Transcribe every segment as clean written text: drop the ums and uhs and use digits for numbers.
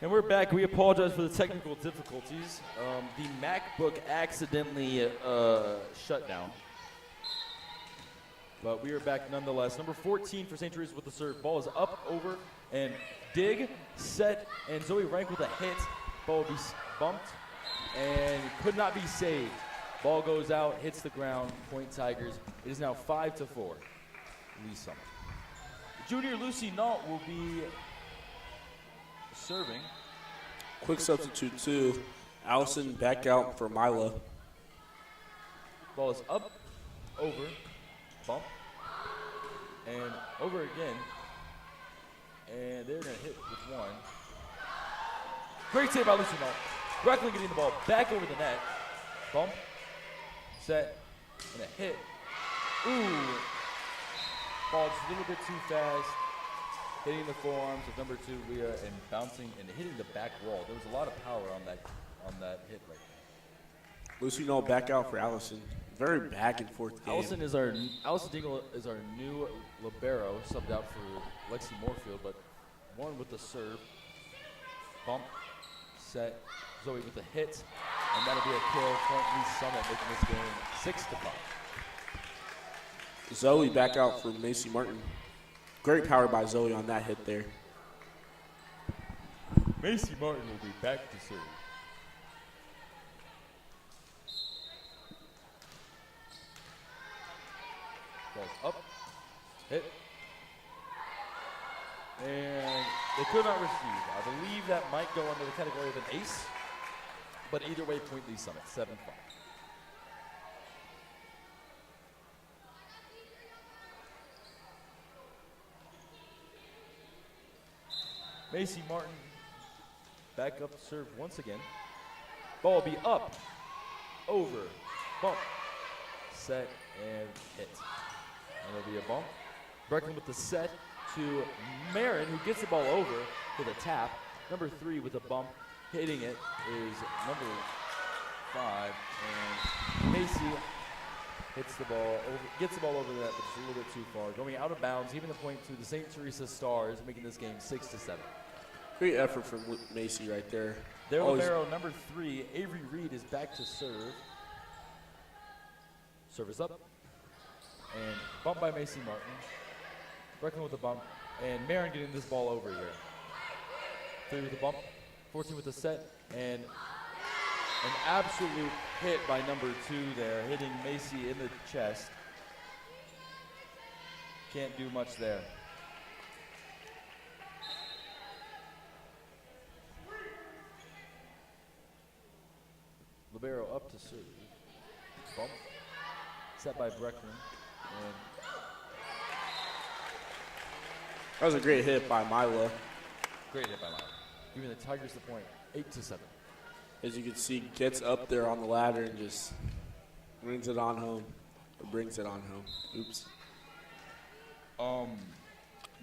And we're back. We apologize for the technical difficulties. The MacBook accidentally shut down. But we are back nonetheless. Number 14 for St. Teresa's with the serve. Ball is up, over, and dig, set, and Zoe Rank with a hit. Ball will be bumped and could not be saved. Ball goes out, hits the ground, point Tigers. It is now 5-4. Lee Summit. Junior Lucy Nault will be serving. Quick substitute too. Allison back out for Mila. Ball is up, over, bump, and over again. And they're going to hit with one. Great save by Lucy Nault. Breckland getting the ball back over the net. Bump, set, and a hit. Ooh. Ball just a little bit too fast. Hitting the forearms of number 2, Leah, and bouncing and hitting the back wall. There was a lot of power on that hit right there. Lucy Nault back out for Allison. Very back and forth game. Allison Dingle is our new libero, subbed out for Lexi Moorfield, but one with the serve. Bump, set, Zoe with the hit, and that'll be a kill. Point Lee Summit making this game 6-5. Zoe back out for Macy Martin. Great power by Zoe on that hit there. Macy Martin will be back to serve. Ball's up, hit, and they could not receive. I believe that might go under the category of an ace, but either way, point Lee Summit, 7-5. Macy Martin back up to serve once again. Ball will be up, over, bump, set, and hit. And it'll be a bump. Breckland with the set to Marin, who gets the ball over with a tap. Number 3 with a bump. Hitting it is number 5. And Macy hits the ball over, gets the ball over that, but just a little bit too far. Going out of bounds, giving the point to the St. Teresa Stars, making this game 6-7. Great effort from Macy right there. Their libero number 3, Avery Reed, is back to serve. Service up. And bump by Macy Martin. Breckland with the bump. And Marin getting this ball over here. 3 with the bump. 14 with the set. And an absolute hit by number 2 there, hitting Macy in the chest. Can't do much there. Libero up to serve. Bump. Set by Breckland. And that was a great hit by Mila. Great hit by Mila. Giving the Tigers the point, 8-7. As you can see, gets up there on the ladder and just brings it on home. Oops.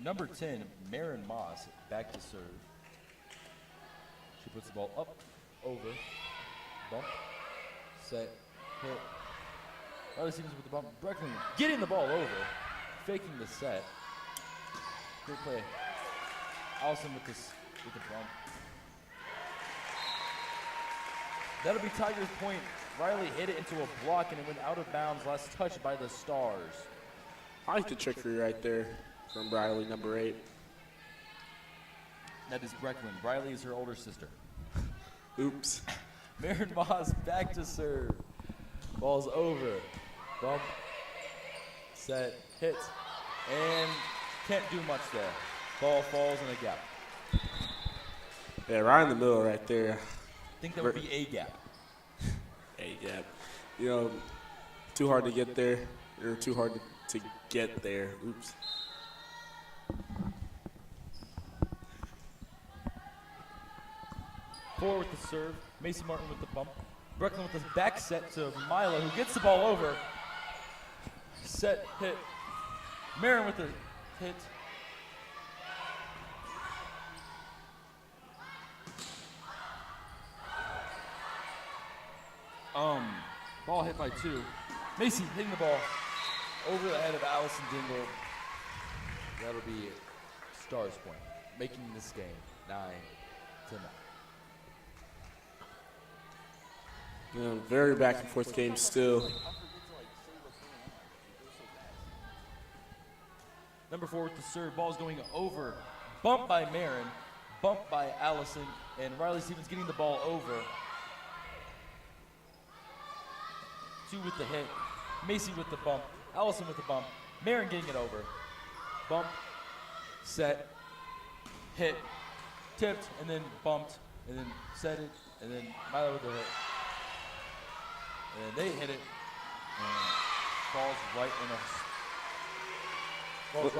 Number 10, Marin Moss, back to serve. She puts the ball up, over, bump, set, hit. Other teams with the bump. Breckland getting the ball over, faking the set. Great play. Allison with the bump. That'll be Tigers' point. Riley hit it into a block and it went out of bounds. Last touch by the Stars. I like the trickery right there from Riley, number 8. That is Breckland. Riley is her older sister. Oops. Marin Moss back to serve. Ball's over. Bump. Set. Hit. And can't do much there. Ball falls in a gap. Yeah, right in the middle right there. I think that would be a gap. A gap. You know, too hard to get there. Or too hard to get there. Oops. Four with the serve. Macy Martin with the bump. Breckland with the back set to Milo, who gets the ball over. Set, hit. Marin with the hit. Ball hit by 2. Macy hitting the ball over the head of Allison Dingle. That'll be Stars point, making this game nothing. Very back and forth game still. Number 4 with the serve. Ball's going over. Bumped by Marin. Bumped by Allison. And Riley Stevens getting the ball over. 2 with the hit. Macy with the bump. Allison with the bump. Marin getting it over. Bump. Set. Hit. Tipped. And then bumped. And then set it. And then Milo with the hit. And then they hit it. And falls right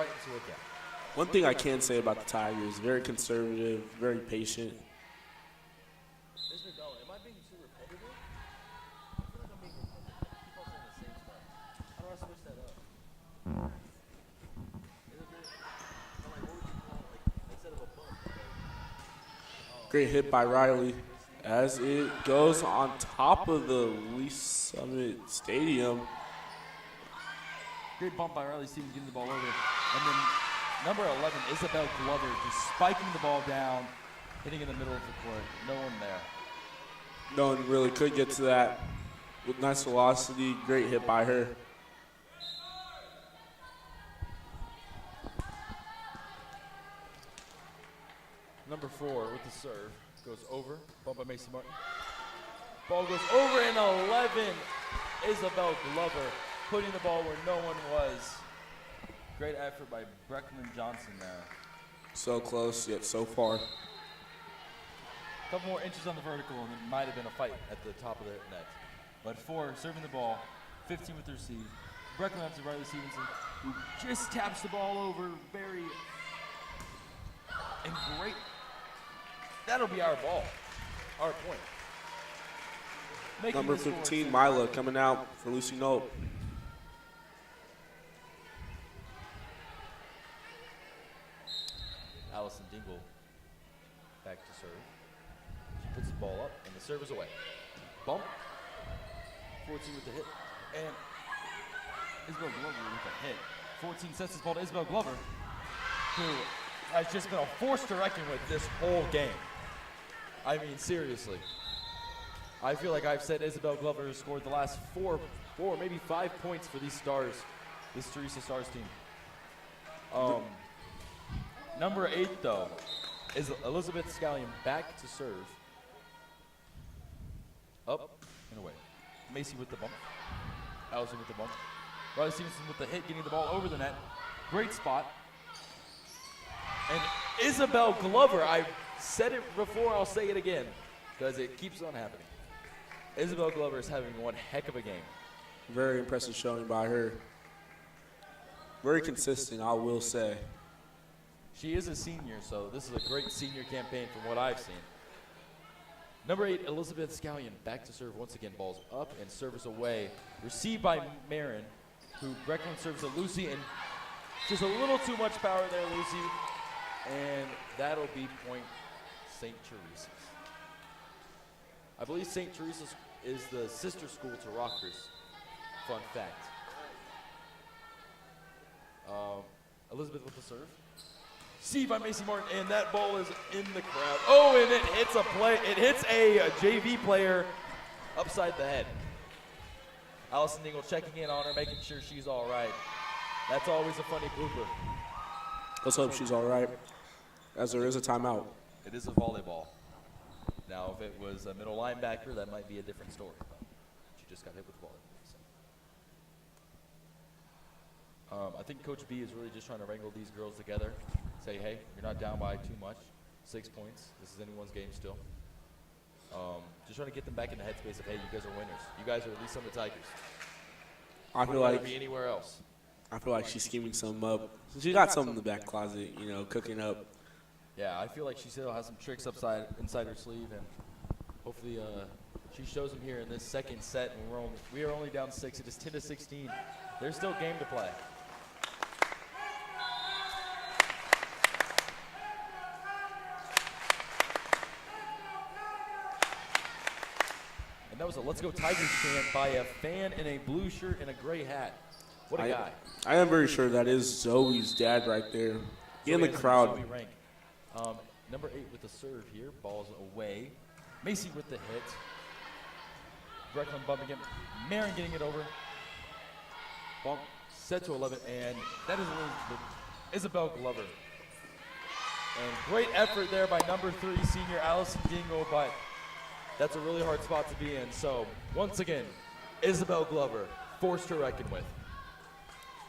into a gap. One thing I can say about the Tigers, very conservative, very patient. Ms. McDonald, am I being too repetitive? I feel like I'm being repetitive. I keep on saying the same stuff. How do I switch that up? Is it good? I'm like, what would you call it? Like, instead of a bump. Great hit by Riley as it goes on top of the Lee Summit Stadium. Great bump by Riley Stevens getting the ball over. And then number 11, Isabel Glover, just spiking the ball down, hitting in the middle of the court. No one there. No one really could get to that with nice velocity. Great hit by her. Number 4 with the serve. Goes over. Bump by Macy Martin. Ball goes over and 11. Isabel Glover putting the ball where no one was. Great effort by Breckman Johnson there. So close, yet so far. A couple more inches on the vertical, and it might have been a fight at the top of the net. But 4 serving the ball, 15 with the receive. Breckman up to Riley Stevenson, who just taps the ball over very and great. That'll be our ball, our point. Making Number this score 15, Mila, coming out for Lucy Knoll. Allison Dingle back to serve. She puts the ball up, and the serve is away. Bump. 14 with the hit. And Isabel Glover with the hit. 14 sets this ball to Isabel Glover, who has just been a force to reckon with this whole game. I mean, seriously. I feel like I've said Isabel Glover has scored the last four, maybe 5 points for these Stars, this Teresa Stars team. Number 8, though, is Elizabeth Scallion back to serve. Up and away. Macy with the bump. Allison with the bump. Riley Stevenson with the hit, getting the ball over the net. Great spot. And Isabel Glover, I said it before, I'll say it again, because it keeps on happening. Isabel Glover is having one heck of a game. Very impressive showing by her. Very consistent, I will say. She is a senior, so this is a great senior campaign from what I've seen. Number 8, Elizabeth Scallion, back to serve once again. Balls up and service away. Received by Marin, who Breckman serves to Lucy, and just a little too much power there, Lucy. And that'll be point St. Teresa's. I believe St. Teresa's is the sister school to Rockhurst. Fun fact. Elizabeth with the serve. Received by Macy Martin, and that ball is in the crowd. Oh, and it hits a JV player upside the head. Allison Dingle checking in on her, making sure she's all right. That's always a funny blooper. Let's hope she's all right, as there is a timeout. It is a volleyball. Now, if it was a middle linebacker, that might be a different story. But she just got hit with the ball. So. I think Coach B is really just trying to wrangle these girls together. Say, hey, you're not down by too much. 6 points. This is anyone's game still. Just trying to get them back in the headspace of, hey, you guys are winners. You guys are at least some of the Tigers. I feel like be anywhere else. I feel like she's scheming some up. She got some in the back closet, cooking up. Yeah, I feel like she still has some tricks inside her sleeve, and hopefully she shows them here in this second set. And we are only down 6. It is 10-16. There's still game to play. And that was a Let's Go Tigers chant by a fan in a blue shirt and a gray hat. What a guy. I am very sure that is Zoe's dad right there. In the crowd. Zoe Rank. Number 8 with the serve here. Ball's away. Macy with the hit. Brecklin bumping it. Marin getting it over. Bump. Set to 11. And that is Isabel Glover. And great effort there by number 3, senior Allison Dingle, but that's a really hard spot to be in. So, once again, Isabel Glover, forced to reckon with.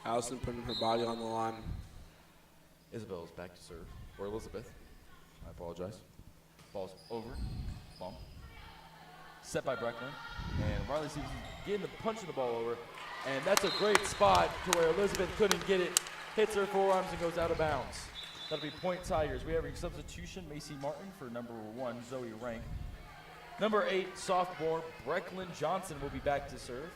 Allison putting her body on the line. Isabel's back to serve. Or Elizabeth. I apologize. Ball's over. Bump. Set by Brecklin. And Riley Stevenson getting the punching the ball over. And that's a great spot to where Elizabeth couldn't get it. Hits her forearms and goes out of bounds. That'll be point Tigers. We have a substitution, Macy Martin for number 1, Zoe Rank. Number 8, sophomore, Brecklin Johnson will be back to serve.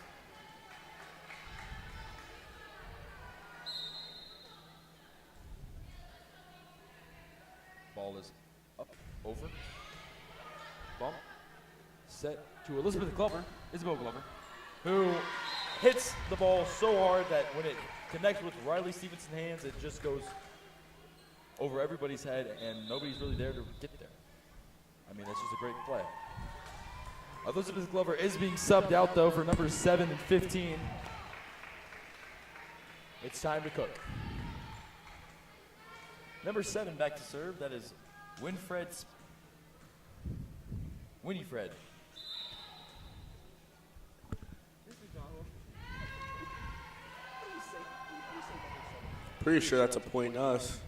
Ball is up, over, bump, set to Elizabeth Glover, Isabel Glover, who hits the ball so hard that when it connects with Riley Stevenson's hands, it just goes over everybody's head, and nobody's really there to get there. I mean, that's just a great play. Elizabeth Glover is being subbed out, though, for numbers 7 and 15. It's time to cook. Number 7 back to serve. That is Winifred. Pretty sure that's a point us.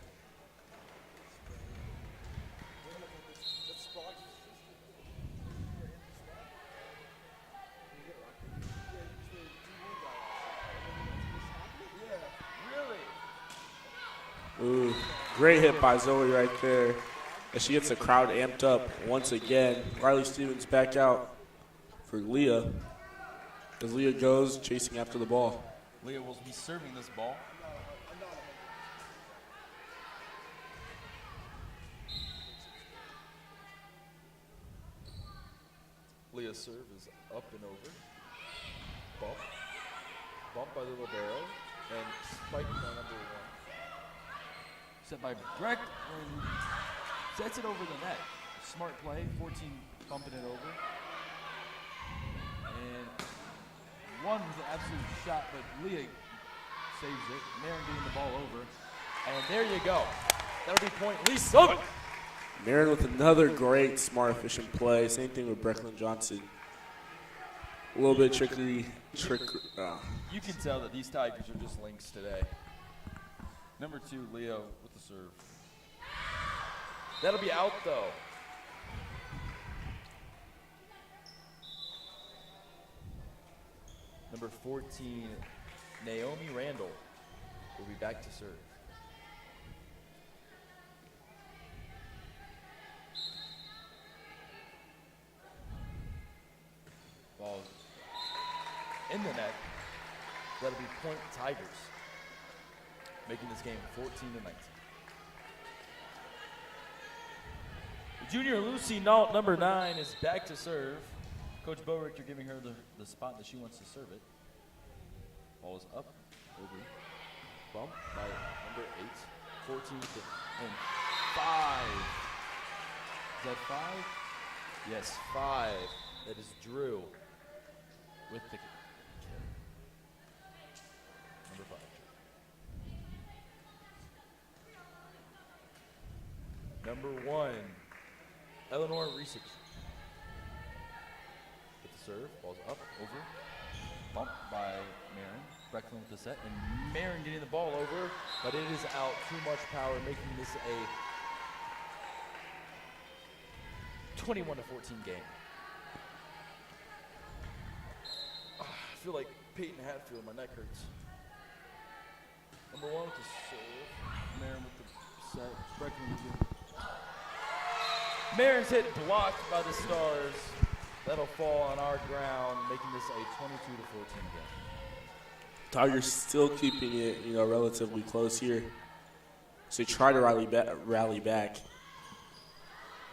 Ooh, great hit by Zoe right there. As she gets the crowd amped up once again. Riley Stevens back out for Leah. As Leah goes chasing after the ball. Leah will be serving this ball. Leah's serve is up and over. Bump. Bump by the libero. And spiked by number 1. Set by Breck and sets it over the net. Smart play, 14 bumping it over. And 1 was an absolute shot, but Leah saves it. Marin getting the ball over. And there you go. That'll be point Lee Sullivan. Marin with another great, smart, efficient play. Same thing with Brecklin Johnson. A little bit trickery. You can tell that these Tigers are just links today. Number 2, Leo with the serve. That'll be out, though. Number 14, Naomi Randall will be back to serve. Ball in the net. That'll be point Tigers, making this game 14-19. The junior Lucy Nault, number 9, is back to serve. Coach Bo Richter giving her the spot that she wants to serve it. Ball is up, over, bump by number 8, 14 and 5. Is that 5? Yes, 5. That is Drew with the number 5. Number 1, Eleanor Reesich. With the serve, ball's up, over, bump by Marin. Brecklin with the set, and Marin getting the ball over, but it is out. Too much power, making this a 21-14 game. I feel like Peyton Hatfield. My neck hurts. Number 1 with the serve. Marin with the set. Brecklin with the Marin's hit blocked by the Stars. That'll fall on our ground, making this a 22-14 game. Tigers still keeping it, relatively close here. So they try to rally back.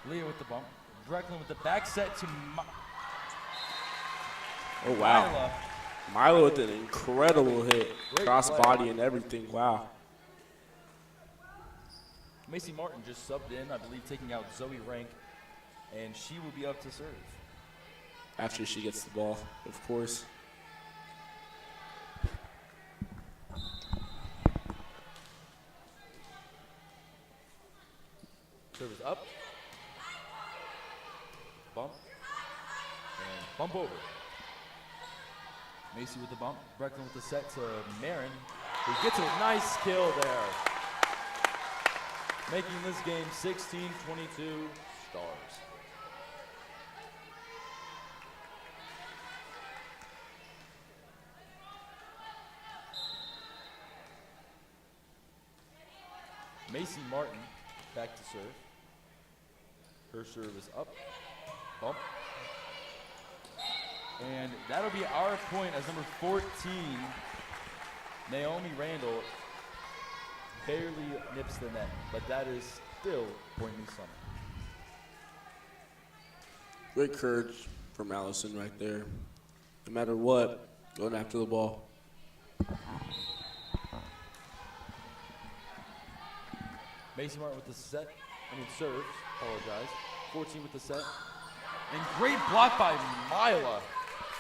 Leah with the bump. Brecklin with the back set to Oh, wow. Mila with an incredible hit. Great Cross play. body and everything. Wow. Macy Martin just subbed in, I believe, taking out Zoe Rank, and she will be up to serve. After she gets the ball, of course. Serve is up. Bump. And bump over. Macy with the bump. Brecklin with the set to Marin, who gets a nice kill there. Making this game 16-22 Stars. Macy Martin back to serve. Her serve is up. Bump. And that'll be our point as number 14, Naomi Randall, barely nips the net, but that is still point me something. Great courage from Allison right there. No matter what, going after the ball. Macy Martin with the set, serves, apologize. 14 with the set. And great block by Mila,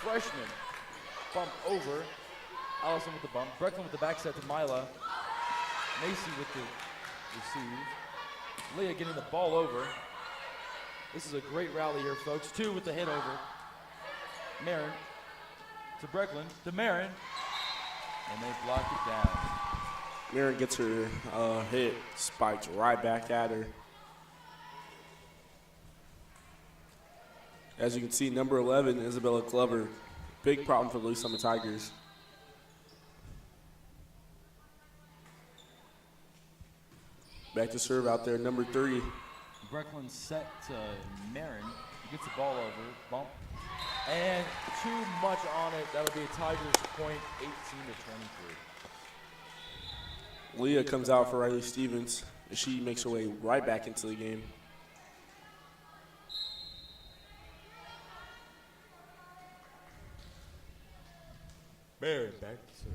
freshman. Bump over. Allison with the bump. Brecklin with the back set to Mila. Macy with the receive. Leah getting the ball over. This is a great rally here, folks. 2 with the hit over. Marin to Brecklin to Marin. And they block it down. Marin gets her hit, spiked right back at her. As you can see, number 11, Isabella Glover, big problem for the Lee Summit Tigers. Back to serve out there, number 3. Brecklin set to Marin. He gets the ball over, bump. And too much on it. That'll be a Tigers point, 18-23. Leah comes out for Riley Stevens, and she makes her way right back into the game. Marin back to serve.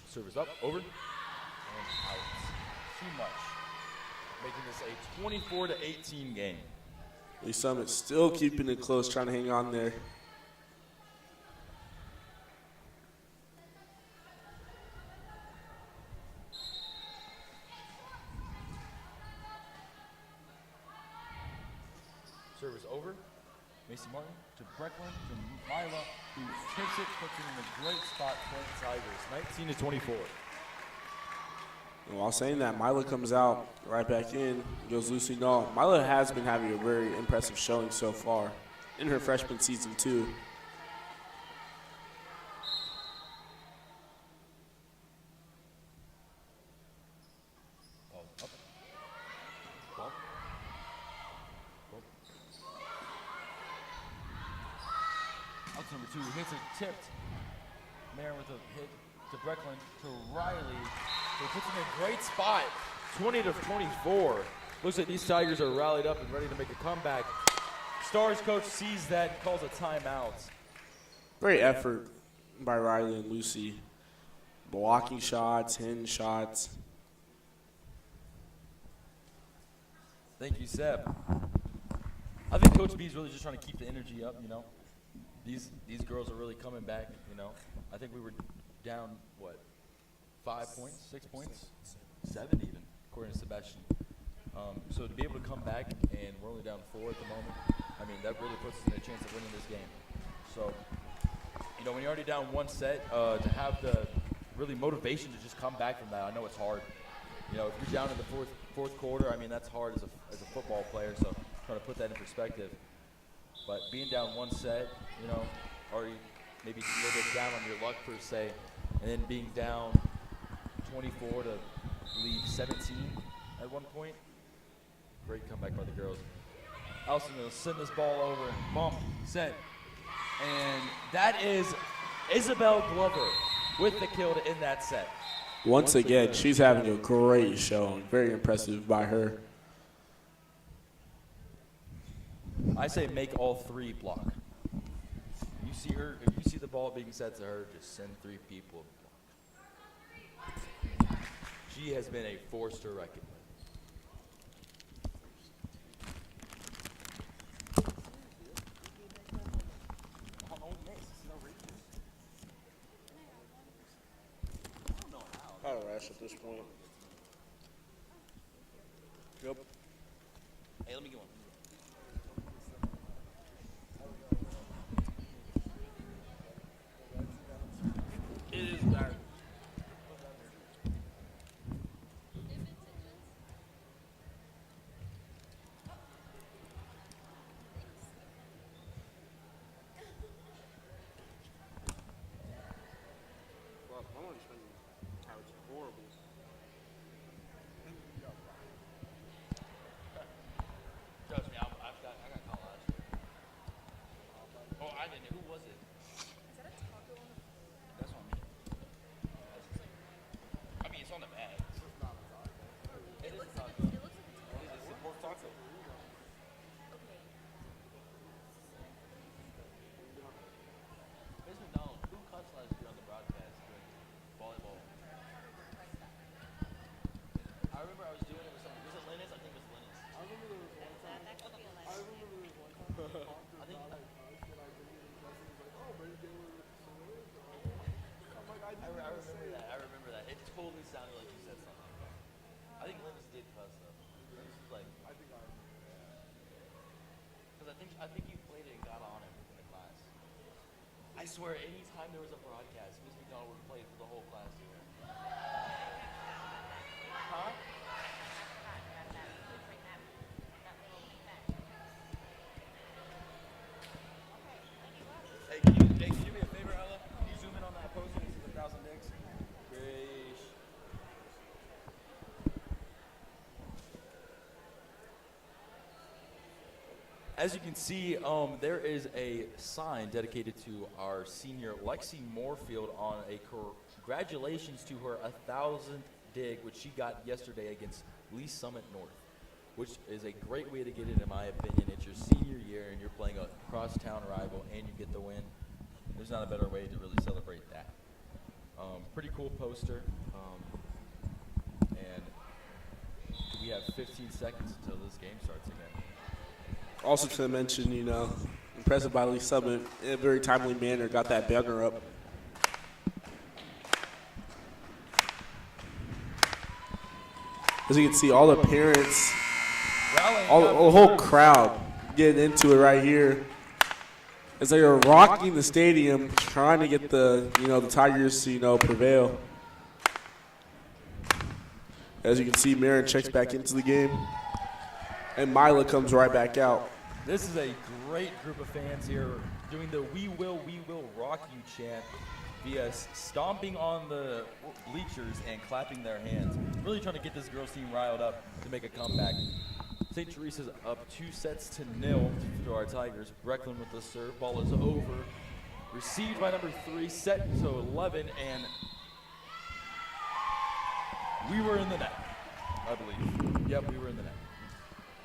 Serve is up, over, and out. Too much. Making this a 24-18 game. Lee Summit still keeping it close, trying to hang on there. Serve is over. Macy Martin to Brecklin to Mila, who takes it, puts it in a great spot, point Tigers, 19-24. And while saying that, Mila comes out right back in, goes Lucy Dahl. Mila has been having a very impressive showing so far in her freshman season too. Ball up. Bump. Bump. Out to number 2, hits it, tipped. Marin with a hit to Brecklin to Riley. He puts in a great spot, 20-24. Looks like these Tigers are rallied up and ready to make a comeback. Stars coach sees that and calls a timeout. Great effort by Riley and Lucy. Blocking shots, hitting shots. Thank you, Seb. I think Coach B is really just trying to keep the energy up, you know. These girls are really coming back, you know. I think we were down, what, 5 points, 6 points? 7 even, according to Sebastian. So to be able to come back, and we're only down 4 at the moment, I mean, that really puts us in a chance of winning this game. So, you know, when you're already down 1 set, to have the really motivation to just come back from that, I know it's hard. You know, if you're down in the fourth quarter, I mean, that's hard as a football player, so trying to put that in perspective. But being down 1 set, you know, already maybe a little bit down on your luck per se, and then being down 24 to lead 17 at one point. Great comeback by the girls. Allison will send this ball over, bump, set. And that is Isabel Glover with the kill to end that set. Once again, she's having a great showing. Very impressive by her. I say make all 3 block. You see her, if you see the ball being set to her, just send 3 people. She has been a force to reckon with. How to rash at this point. Yep. Hey, let me get one. It is bad. Well, my one's been how it's horrible. Trust me, I got caught last year. Oh, I didn't. Who was it? That's on me. I mean, it's on the bag. It is a taco. It looks like a taco. It's a pork taco. Miss McDonald, who cussed last year on the broadcast during volleyball? I remember I was doing it with someone. Was it Linus? I think it was Linus. I remember there was one time. I think. I remember that. It totally sounded like you said something. I think Linus did cuss though. Linus was like. Because I think you played it and got on it in the class. I swear, anytime there was a broadcast, Miss McDonald would play it for the whole class to hear. Huh? Hey, can you do me a favor, Ella? Can you zoom in on that poster? This is 1,000 dicks. Great. As you can see, there is a sign dedicated to our senior Lexi Moorfield on a congratulations to her 1,000th dig, which she got yesterday against Lee Summit North, which is a great way to get it, in my opinion. It's your senior year, and you're playing a crosstown rival, and you get the win. There's not a better way to really celebrate that. Pretty cool poster, and we have 15 seconds until this game starts again. Also to mention, impressive by Lee Summit in a very timely manner, got that banner up. As you can see, all the parents, the whole crowd getting into it right here. As they are rocking the stadium, trying to get the Tigers to, prevail. As you can see, Marin checks back into the game, and Mila comes right back out. This is a great group of fans here doing the we will rock you chant via stomping on the bleachers and clapping their hands. Really trying to get this girls team riled up to make a comeback. St. Teresa's up 2-0 to our Tigers. Brecklin with the serve. Ball is over. Received by number 3, set to 11, and we were in the net, I believe. Yep, we were in the net.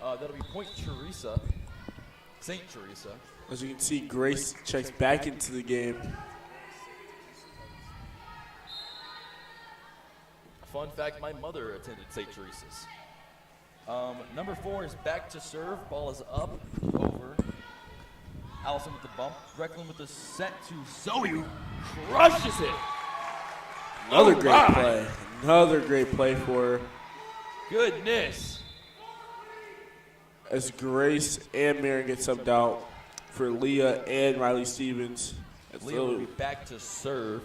That'll be point Teresa, St. Teresa. As you can see, Grace checks back into the game. Fun fact, my mother attended St. Teresa's. Number 4 is back to serve. Ball is up, over. Allison with the bump. Brecklin with the set to Zoe, who crushes it. Another great play. Another great play for her. Goodness. As Grace and Marin get subbed out for Leah and Riley Stevens. Leah will be back to serve.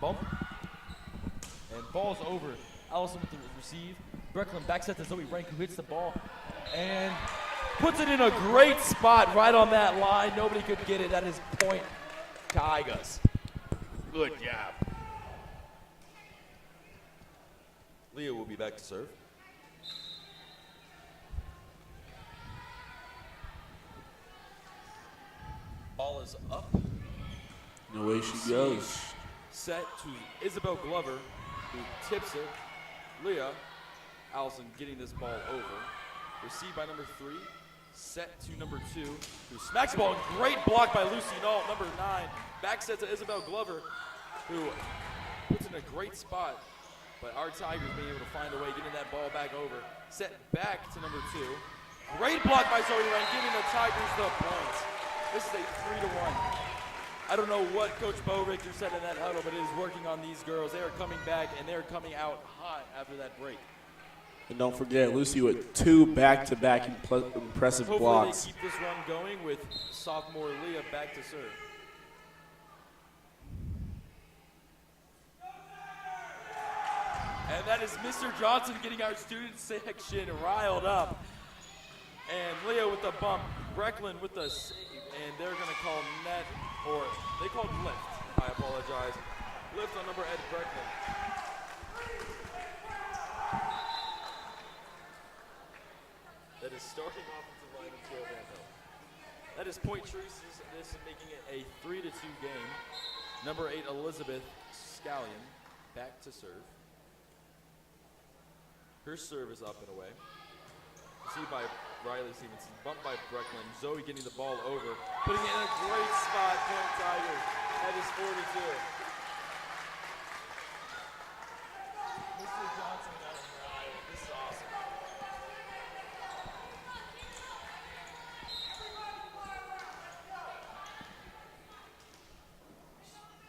Bump. And ball's over. Allison with the receive. Brecklin back set to Zoe Rank, who hits the ball and puts it in a great spot right on that line. Nobody could get it. That is point Tigers. Good job. Leah will be back to serve. Ball is up. And away she goes. Set to Isabel Glover, who tips it. Leah, Allison getting this ball over. Received by number 3, Set to number 2, who smacks the ball. Great block by Lucy Nault, number 9. Back set to Isabel Glover, who puts in a great spot. But our Tigers being able to find a way, getting that ball back over. Set back to number 2. Great block by Zoe Wren, giving the Tigers the points. This is a 3-1. I don't know what Coach Bo Richter said in that huddle, but it is working on these girls. They are coming back, and they're coming out hot after that break. And don't forget, Lucy with 2 back-to-back impressive Hopefully blocks. they keep this run going with sophomore Leah back to serve. And that is Mr. Johnson getting our student section riled up. And Leah with the bump, Brecklin with the save, and they're going to call net, or they called lift. I apologize. Lift on number Ed Brecklin. That is starting offensive line of Joe Van Hill. That is Point Teresa's, this is making it a 3-2 game. Number 8, Elizabeth Scallion, back to serve. Her serve is up and away. Received by Riley Stevenson, bumped by Brecklin. Zoe getting the ball over, putting it in a great spot, Point Tigers. That is 42. Mr. Johnson got it right. This is awesome.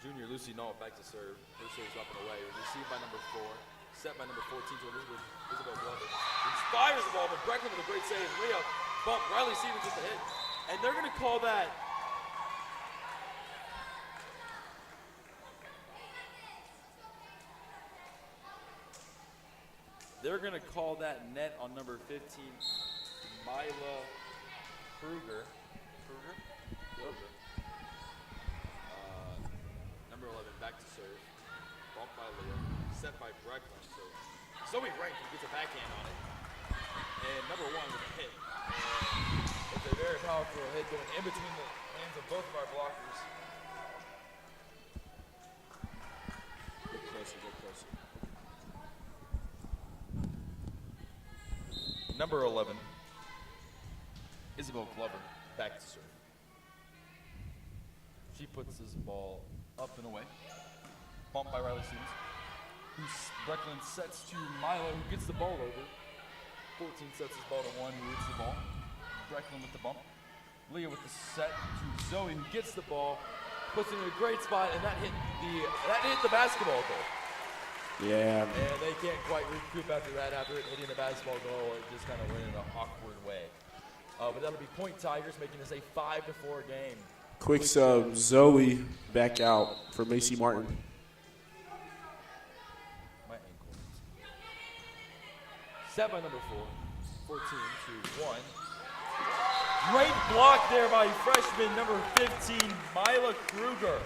Junior Lucy Nault back to serve. Her serve's up and away. Received by number 4. Set by number 14 to Elizabeth Isabel Glover. Inspires the ball, but Brecklin with a great save. Leah bump, Riley Stevens with the hit. And they're going to call that. They're going to call that net on number 15, Mila Kruger. Number 11, back to serve. Bump by Leah. Set by Brecklin. So Zoe Wright gets a backhand on it. And number 1 with a hit. And it's a very powerful hit going in between the hands of both of our blockers. Get closer, get closer. Number 11, Isabel Glover, back to serve. She puts this ball up and away. Bumped by Riley Stevens. Brecklin sets to Milo, who gets the ball over. 14 sets his ball to 1, who hits the ball. Brecklin with the bump. Leah with the set to Zoe, who gets the ball, puts it in a great spot, and that hit the basketball goal. Yeah. And they can't quite recoup after that. After it hitting the basketball goal, it just kind of went in an awkward way. But that'll be Point Tigers, making this a 5-4 game. Quick sub, Zoe back out for Macy Martin. Set by number 4, 14 to 1. Great block there by freshman number 15, Mila Kruger.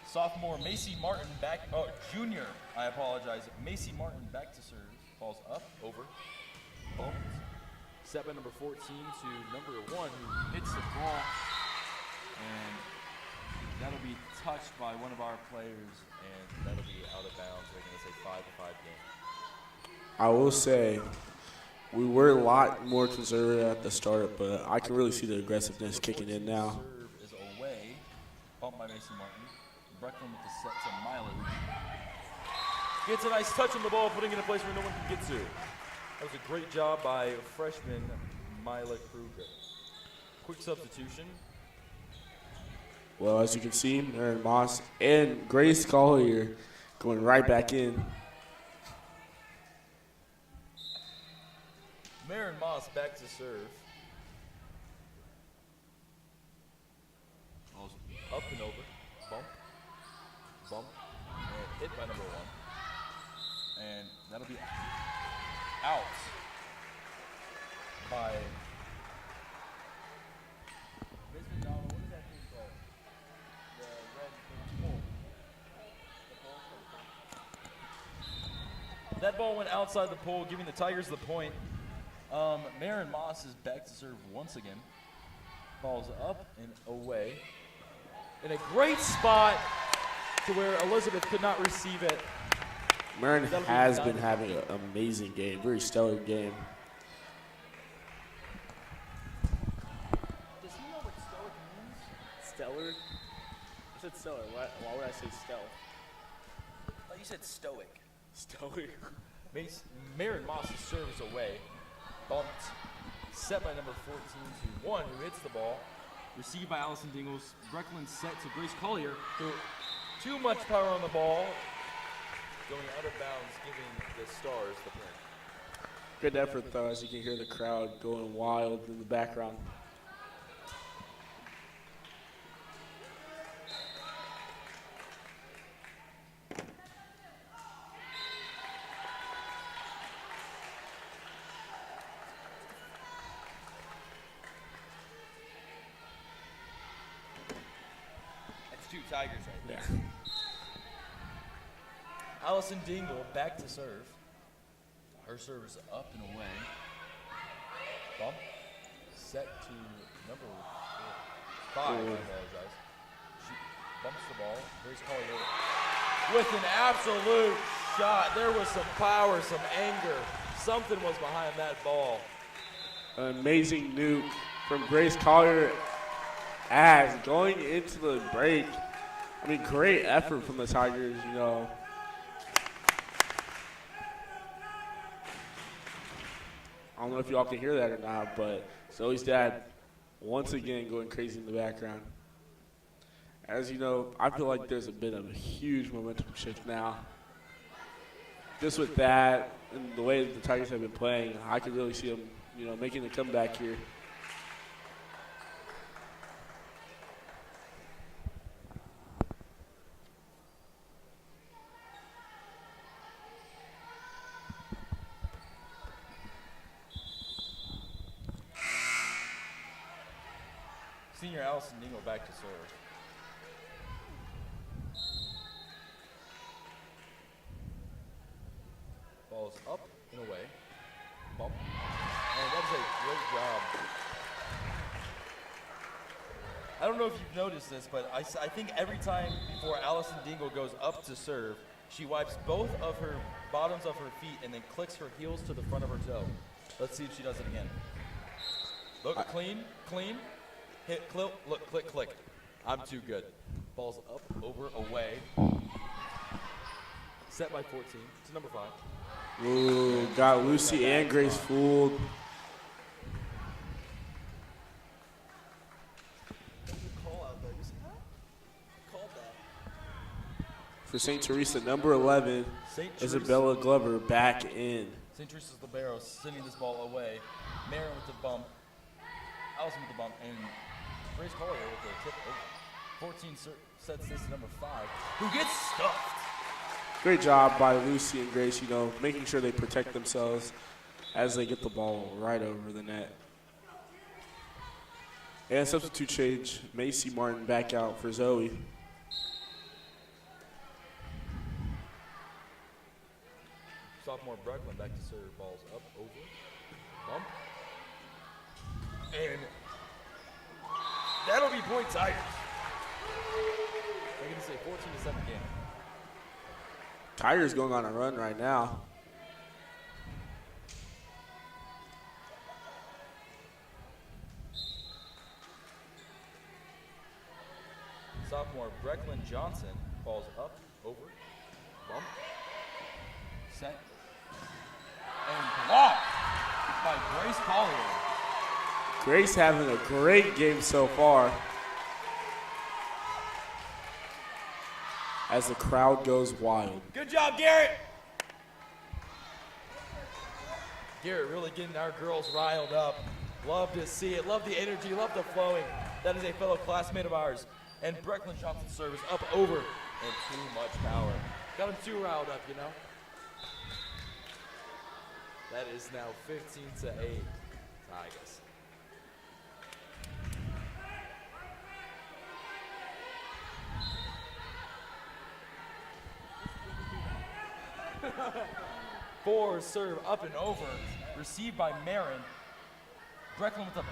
Sophomore Macy Martin back, junior, I apologize. Macy Martin back to serve, falls up, over, bumped. Set by number 14 to number 1, who hits the ball, and that'll be touched by one of our players, and that'll be out of bounds, making this a 5-5 game. I will say, we were a lot more conservative at the start, but I can really see the aggressiveness kicking in now. Serve is away, bumped by Mason Martin. Brecklin with the set to Milo. Gets a nice touch on the ball, putting it in a place where no one can get to. That was a great job by freshman Mila Kruger. Quick substitution. Well, as you can see, Aaron Moss and Grace Collier going right back in. Marin Moss back to serve. Ball's up and over. Bump, and hit by number 1. And that'll be out by Ms. McDonald. What is that thing called? The red pole. That ball went outside the pole, giving the Tigers the point. Marin Moss is back to serve once again. Ball's up and away. In a great spot to where Elizabeth could not receive it. Marin That'll be has done. been having an amazing game, very stellar game. Does he know what stoic means? Stellar? I said stellar. Why would I say stealth? Oh, you said stoic. Stellar. Marin Moss's serves away. Bumped. Set by number 14 to 1, who hits the ball. Received by Allison Dingles. Brecklin set to Grace Collier, who too much power on the ball. Going out of bounds, giving the Stars the point. Good effort, though, as you can hear the crowd going wild in the background. That's 2 Tigers right there. Yeah. Allison Dingle back to serve. Her serve is up and away. Bump. Set to number 5. I apologize. She bumps the ball. Grace Collier with an absolute shot. There was some power, some anger. Something was behind that ball. An amazing nuke from Grace Collier as going into the break. I mean, great effort from the Tigers, you know. I don't know if y'all can hear that or not, but Zoe's dad once again going crazy in the background. As you know, I feel like there's a bit of a huge momentum shift now. Just with that and the way that the Tigers have been playing, I could really see them, you know, making a comeback here. Senior Allison Dingle back to serve. Ball's up and away. Bump. And that was a great job. I don't know if you've noticed this, but I think every time before Allison Dingle goes up to serve, she wipes both of her bottoms of her feet and then clicks her heels to the front of her toe. Let's see if she does it again. Look, clean, clean. Hit, clip, look, click, click. I'm too good. Ball's up, over, away. Set by 14 to number 5. Ooh, got Lucy and Grace fooled. For St. Teresa, number 11, St. Teresa. Isabella Glover back in. St. Teresa's Libero sending this ball away. Marin with the bump. Allison with the bump. And Grace Collier with the tip over. 14 sets this to number 5, who gets stuffed. Great job by Lucy and Grace, you know, making sure they protect themselves as they get the ball right over the net. And substitute change, Macy Martin back out for Zoe. Sophomore Brecklin back to serve. Balls up, over, bump. And that'll be point Tigers. I'm going to say 14-7 game. Tigers going on a run right now. Sophomore Brecklin Johnson. Balls up, over, bump, set, and blocked by Grace Collier. Grace having a great game so far as the crowd goes wild. Good job, Garrett. Garrett really getting our girls riled up. Love to see it. Love the energy. Love the flowing. That is a fellow classmate of ours. And Brecklin Johnson's service up, over, and too much power. Got him too riled up, you know. That is now 15-8 Tigers. Four serve up and over, received by Marin. Brecklin with a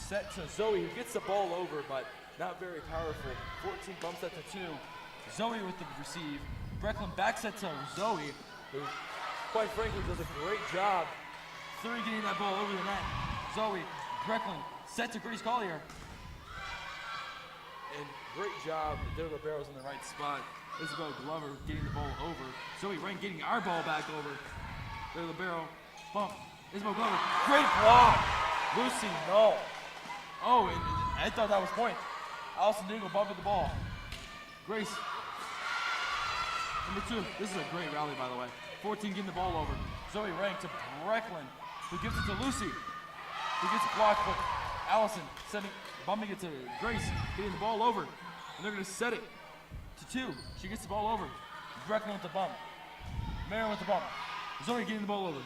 set to Zoe, who gets the ball over, but not very powerful. 14 bumps set to 2. Zoe with the receive. Brecklin back set to Zoe, who, quite frankly, does a great job. Surrey getting that ball over the net. Zoe, Brecklin, set to Grace Collier. And great job. Their libero's in the right spot. Isabel Glover getting the ball over. Zoe Rank getting our ball back over. Their libero, bump. Isabel Glover, great block. Lucy, no. Oh, and I thought that was point. Allison Dingle bumping the ball. Grace. Number 2. This is a great rally, by the way. 14 getting the ball over. Zoe Rank to Brecklin, who gives it to Lucy. Who gets blocked, but Allison bumping it to Grace, getting the ball over. And they're going to set it to 2. She gets the ball over. Brecklin with the bump. Marin with the bump. Zoe getting the ball over.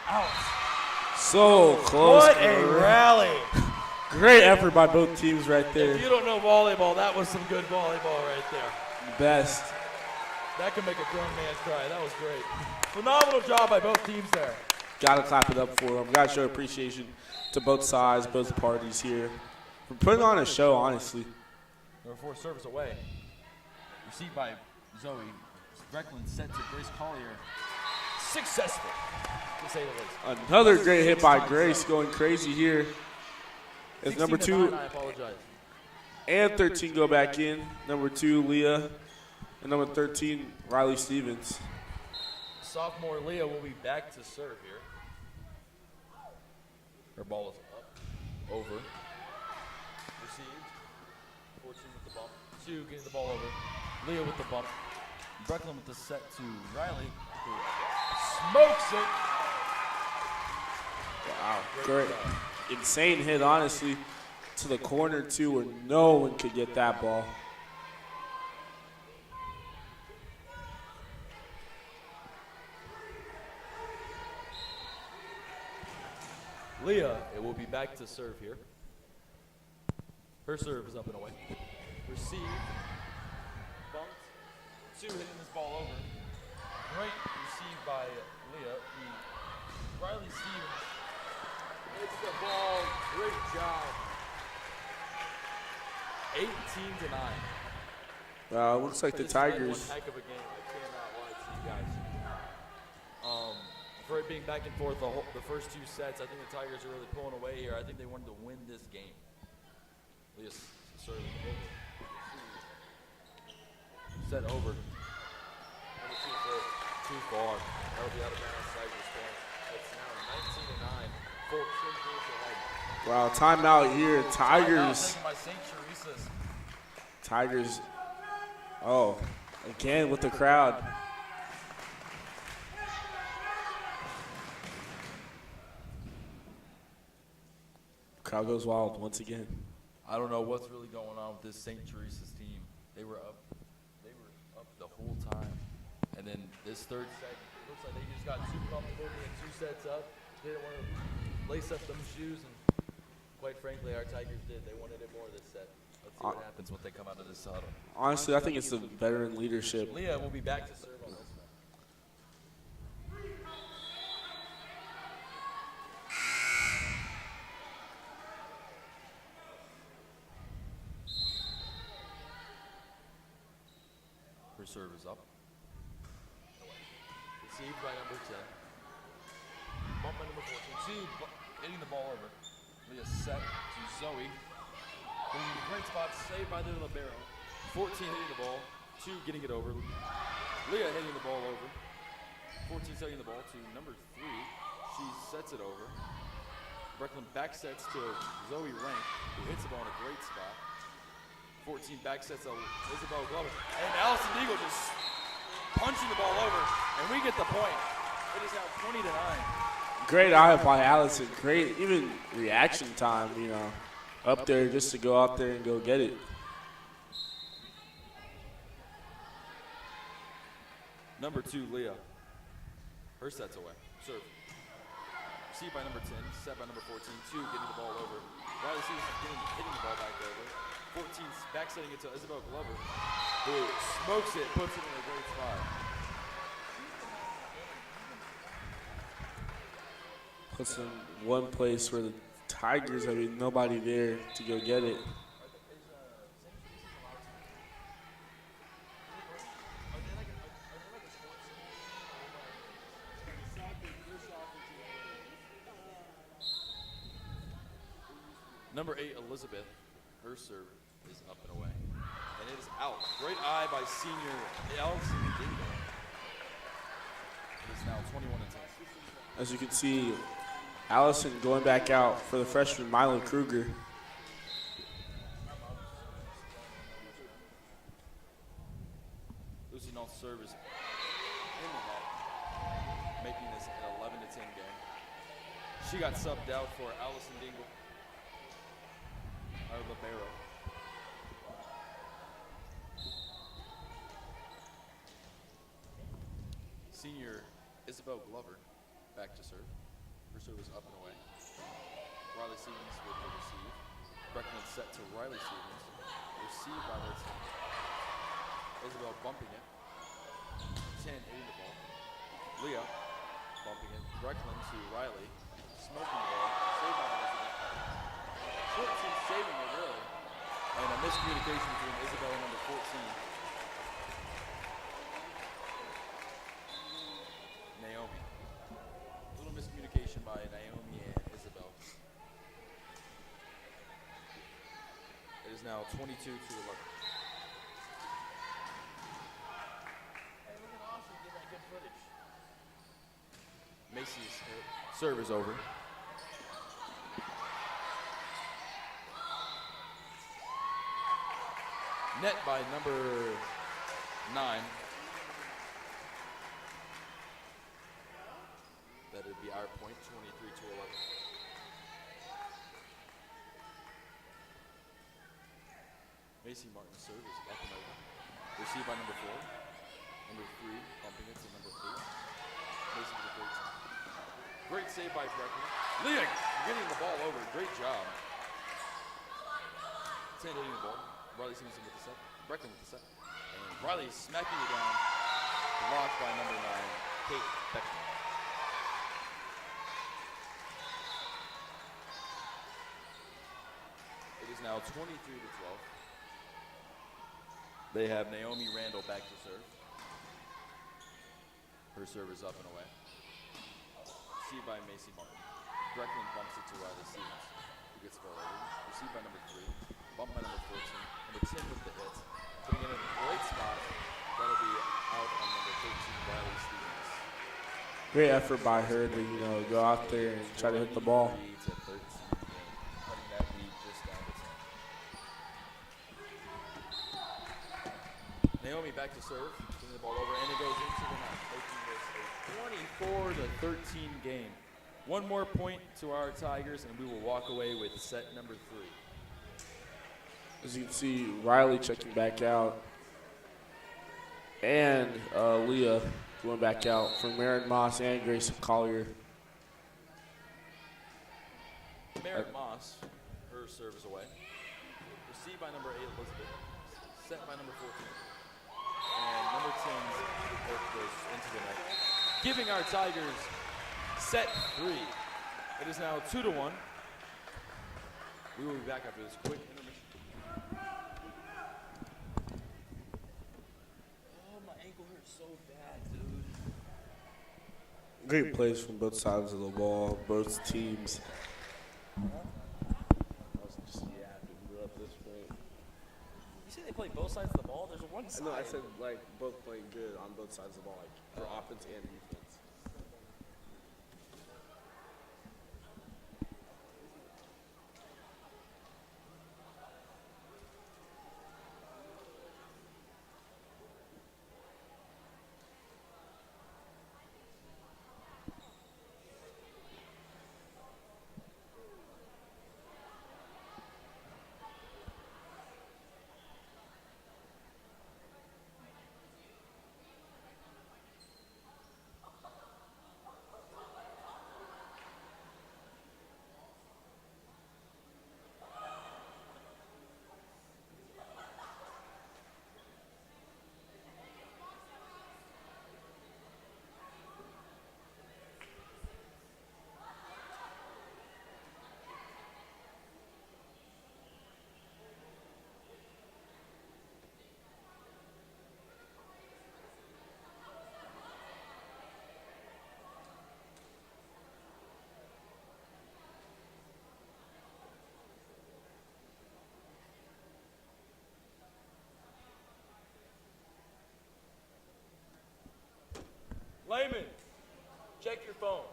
Out. So close. What a rally. Great effort by both teams right there. If you don't know volleyball, that was some good volleyball right there. Best. That could make a grown man cry. That was great. Phenomenal job by both teams there. Gotta clap it up for them. Gotta show appreciation to both sides, both parties here. For putting on a show, honestly. Number 4 service away. Received by Zoe. Brecklin set to Grace Collier. Successful, to say the least. Another great hit by Grace, going crazy here. As number 2 9, I apologize. and 13 go back in. Number 2, Leah. And number 13, Riley Stevens. Sophomore Leah will be back to serve here. Her ball is up, over. Received. 14 with the bump. 2 getting the ball over. Leah with the bump. Brecklin with the set to Riley, who smokes it. Wow, great. Insane hit, honestly, to the corner, too, where no one could get that ball. Leah, it will be back to serve here. Her serve is up and away. Received. Bumped. 2 hitting this ball over. Great received by Leah. Riley Stevens hits the ball. Great job. 18-9. Wow, it looks like the This has been Tigers. One heck of a game. I cannot lie to you guys. For it being back and forth the first 2 sets, I think the Tigers are really pulling away here. I think they wanted to win this game. Leah serving over. Set over. Number 2 for too far. That'll be out of bounds. Tigers point. It's now 19-9. Full 10 points ahead. Wow, timeout here. Timeout Tigers. taken by St. Teresa's. Tigers. Oh, again with the crowd. Crowd goes wild once again. I don't know what's really going on with this St. Teresa's team. They were up the whole time. And then this third set, it looks like they just got too comfortable being 2 sets up. They didn't want to lace up them shoes, and quite frankly, our Tigers did. They wanted it more this set. Let's see what happens when they come out of this huddle. Honestly, I think it's the veteran leadership. Leah will be back to serve on this one. Her serve is up. Received by number 10. Bump by number 14. 2 hitting the ball over. Leah set to Zoe. Bringing a great spot, saved by the libero. 14 hitting the ball. 2 getting it over. Leah hitting the ball over. 14 setting the ball to number 3. She sets it over. Brecklin back sets to Zoe Rank, who hits the ball in a great spot. 14 back sets to Isabel Glover. And Allison Eagle just punching the ball over. And we get the point. It is now 20-9. Great eye by Allison. Great, even reaction time, you know, up there just to go out there and go get it. Number 2, Leah. Her set's away. Serve. Received by number 10, set by number 14. 2 getting the ball over. Riley Stevens hitting the ball back over. 14 back setting it to Isabel Glover, who smokes it, puts it in a great spot. Puts in one place where the Tigers, I mean, nobody there to go get it. Number 8, Elizabeth, her serve is up and away. And it is out. Great eye by senior Allison Dingle. It is now 21-10. As you can see, Allison going back out for the freshman Milo Kruger. Lucy Nault's serve is in the net, making this an 11-10 game. She got subbed out for Allison Dingle, our libero. Senior Isabel Glover back to serve. Her serve is up and away. Riley Stevens with the receive. Breckman set to Riley Stevens. Received by the Isabel bumping it. 10 hitting the ball. Leah bumping it. Breckman to Riley. Smoking the ball. Saved by Elizabeth. 14 saving it really. And a miscommunication between Isabel and number 14. Naomi. A little miscommunication by Naomi and Isabel. It is now 22-11. Hey, look at Austin get that good footage. Macy's serve is over. Net by number 9. That would be our point, 23-11. Macy Martin's serve is up and over. Received by number 4. Number 3 bumping it to number 8. Macy with a great time. Great save by Breckman. Leah getting the ball over. Great job. 10 hitting the ball. Riley Stevenson with the set. Breckman with the set. And Riley smacking it down. Blocked by number 9, Kate Beckman. It is now 23-12. They have Naomi Randall back to serve. Her serve is up and away. Received by Macy Martin. Breckman bumps it to Riley Stevens, who gets the ball over. Received by number 3. Bumped by number 14. Number 10 with the hit. Putting it in a great spot. That'll be out on number 13, Riley Stevens. Great effort by her to, go out there and try to hit the ball. 23-13 game, cutting that lead just down to 10. Naomi back to serve, putting the ball over, and it goes into the net, making this a 24-13 game. One more point to our Tigers, and we will walk away with set number 3. As you can see, Riley checking back out. And Leah going back out for Maren Moss and Grayson Collier. Merritt Moss, her serve is away. Received by number 8, Elizabeth. Set by number 14. And number 10 goes into the net. Giving our Tigers set 3. It is now 2-1. We will be back after this quick intermission. Oh, my ankle hurts so bad, dude. Great plays from both sides of the ball, both teams. You say they play both sides of the ball? There's one side. No, I said both playing good on both sides of the ball, for offense and defense. Check your phone.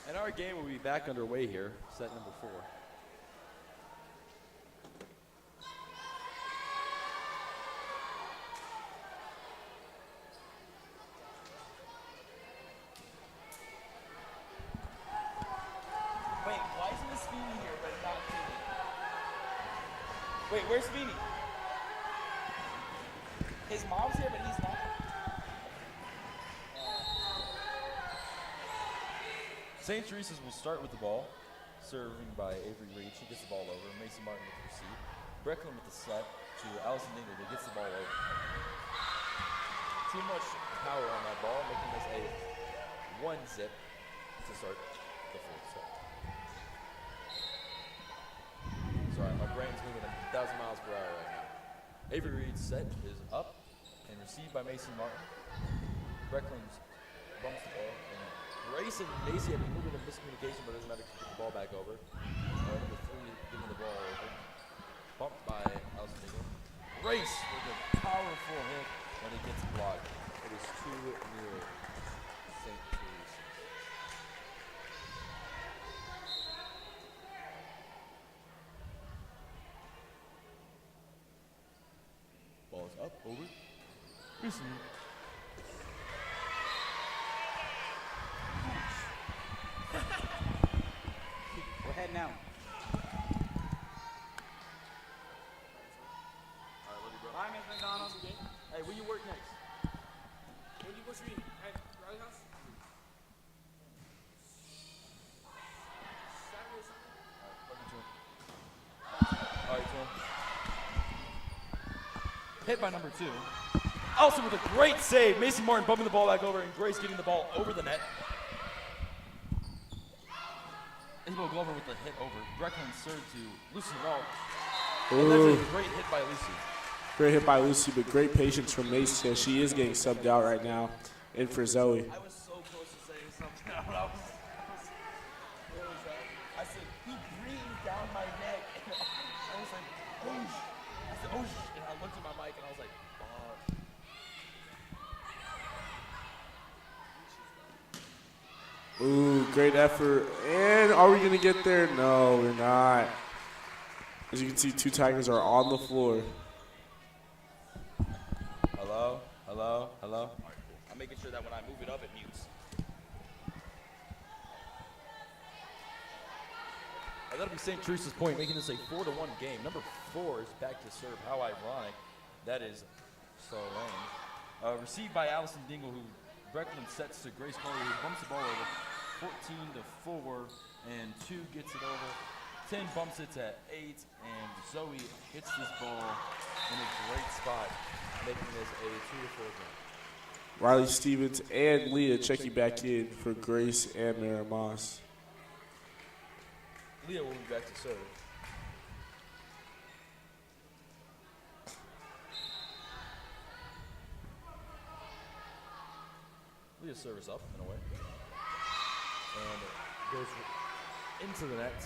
And our game will be back underway here, set number 4. Wait, why isn't Miss Feeney here but not Feeney? Wait, where's Feeney? His mom's here, but he's not. St. Teresa's will start with the ball, serving by Avery Reed. She gets the ball over. Macy Martin with the receive. Brecklin with the set to Allison Dingle, who gets the ball over. Too much power on that ball, making this a 1-zip to start the fourth set. Sorry, my brain's moving 1,000 miles per hour right now. Avery Reed's set is up and received by Macy Martin. Brecklin bumps the ball. Grace and Macy have a little bit of miscommunication, but it doesn't matter to get the ball back over. Number 3 giving the ball over. Bumped by Allison Dingle. Grace with a powerful hit when he gets blocked. It is too near St. Teresa. Ball is up, over. Receive. We're heading out. Bye, Miss McDonald. Hey, where you work next? Where do you work at Riley House? Saturday or All right, Tim. Hit by number 2. Also with a great save. Mason Martin bumping the ball back over and Grace getting the ball over the net. Isabel Glover with the hit over. Brecklin served to Lucy Wall. And that's a great hit by Lucy. Great hit by Lucy, but great patience from Macy as she is getting subbed out right now. In for Zoe. I was so close to saying something. What was that? I said, he breathed down my neck. And I was like, oosh. I said, oosh. And I looked at my mic and I was like, fuck. Ooh, great effort. And are we going to get there? No, we're not. As you can see, 2 Tigers are on the floor. Hello? Hello? Hello? All right, cool. I'm making sure that when I move it up, it mutes. That'll be St. Teresa's point, making this a 4-1 game. Number 4 is back to serve. How ironic. That is so lame. Received by Allison Dingle, who Brecklin sets to Grace Carter, who bumps the ball over. 14-4, and 2 gets it over. 10 bumps it to 8, and Zoe hits this ball in a great spot, making this a 2-4 game. Riley Stevens and Leah checking back in for Grace and Mara Moss. Leah will be back to serve. Leah's service up and away. And it goes into the net.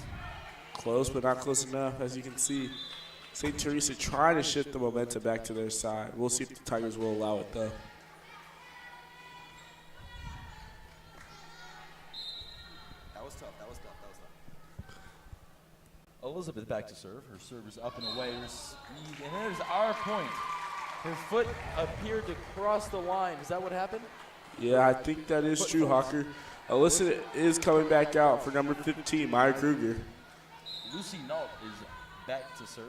Close, but not close enough, as you can see. St. Teresa trying to shift the momentum back to their side. We'll see if the Tigers will allow it, though. That was tough. Elizabeth back to serve. Her serve is up and away. And there's our point. Her foot appeared to cross the line. Is that what happened? Yeah, I think that is true, Hawker. Alyssa is coming back out for number 15, Maya Kruger. Lucy Nault is back to serve.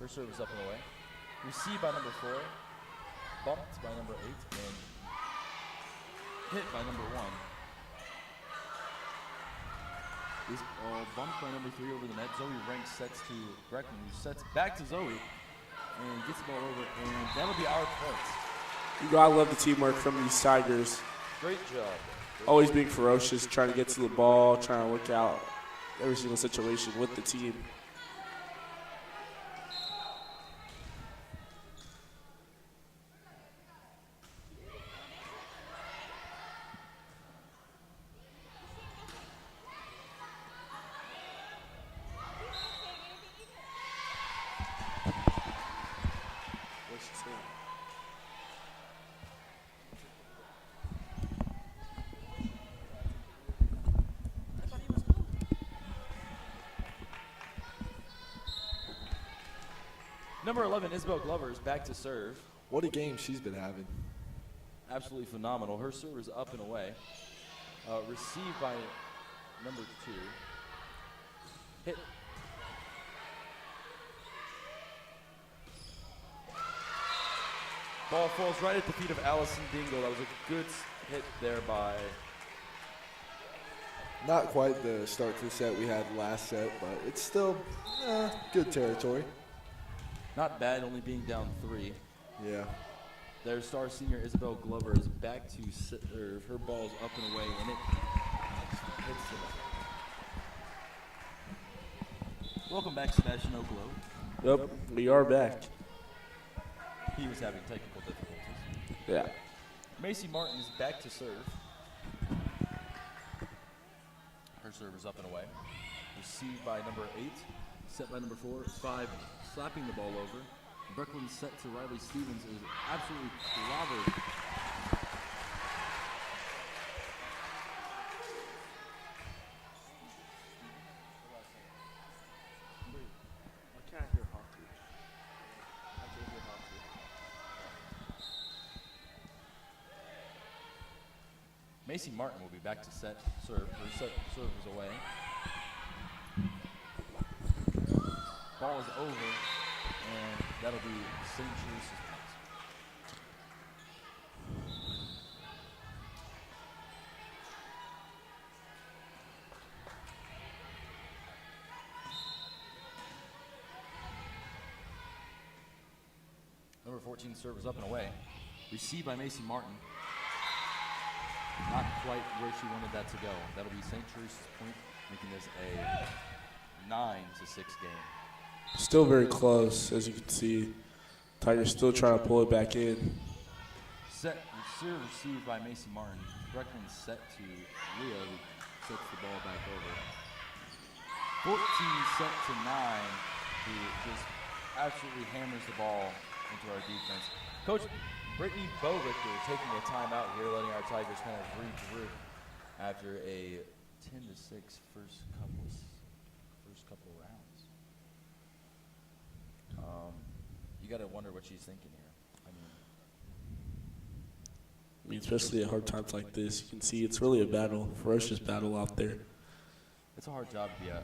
Her serve is up and away. Received by number 4. Bumped by number 8. And hit by number 1. This ball bumped by number 3 over the net. Zoe Rank sets to Breckman, who sets back to Zoe and gets the ball over, and that'll be our point. You gotta love the teamwork from these Tigers. Great job. Always being ferocious, trying to get to the ball, trying to work out every single situation with the team. Number 11, Isabel Glover, is back to serve. What a game she's been having. Absolutely phenomenal. Her serve is up and away. Received by number 2. Hit. Ball falls right at the feet of Allison Dingle. That was a good hit there by... Not quite the start to the set we had last set, but it's still good territory. Not bad, only being down 3. Yeah. Their star senior Isabel Glover is back to her ball's up and away, and it hits the... Welcome back, Sebastian Oglo. Yep, we are back. He was having technical difficulties. Yeah. Macy Martin is back to serve. Her serve is up and away. Received by number 8, set by number 4, 5, slapping the ball over. Brooklyn set to Riley Stevens is absolutely clobbered. I can't hear hockey. I can't hear hockey. Macy Martin will be back to set serve. Her serve is away. Ball is over, and that'll be St. Teresa's point. Number 14 serve is up and away. Received by Macy Martin. Not quite where she wanted that to go. That'll be St. Teresa's point, making this a 9-6 game. Still very close, as you can see. Tigers still trying to pull it back in. Set serve received by Macy Martin. Breckman set to Leah, who sets the ball back over. 14 set to 9, who just absolutely hammers the ball into our defense. Coach Brittany Bowicker taking a timeout here, letting our Tigers kind of regroup after a 10-6 first couple rounds. You got to wonder what she's thinking here. I mean, especially at hard times like this, you can see it's really a battle, ferocious battle out there. It's a hard job to be a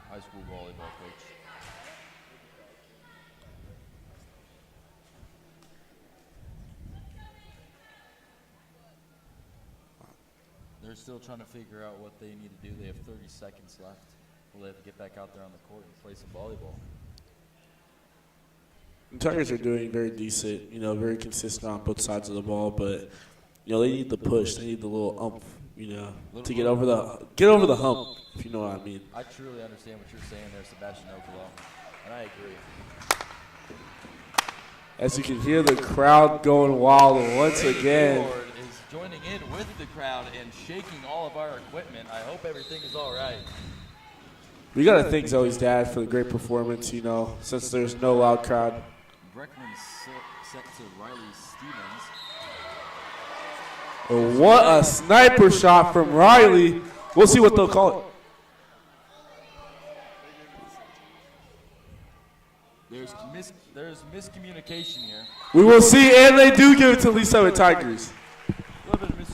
high school volleyball coach. They're still trying to figure out what they need to do. They have 30 seconds left. Will they have to get back out there on the court and play some volleyball? The Tigers are doing very decent, very consistent on both sides of the ball, but they need the push, they need the little umph, to get over the hump, if you know what I mean. I truly understand what you're saying there, Sebastian Okolo, and I agree. As you can hear the crowd going wild once again. Lord is joining in with the crowd and shaking all of our equipment. I hope everything is all right. We got to thank Zoe's dad for the great performance, you know, since there's no loud crowd. Breckman set to Riley Stevens. Oh, what a sniper shot from Riley. We'll see what they'll call it. There's miscommunication here. We will see, and they do give it to Lee Summit Tigers. A little bit of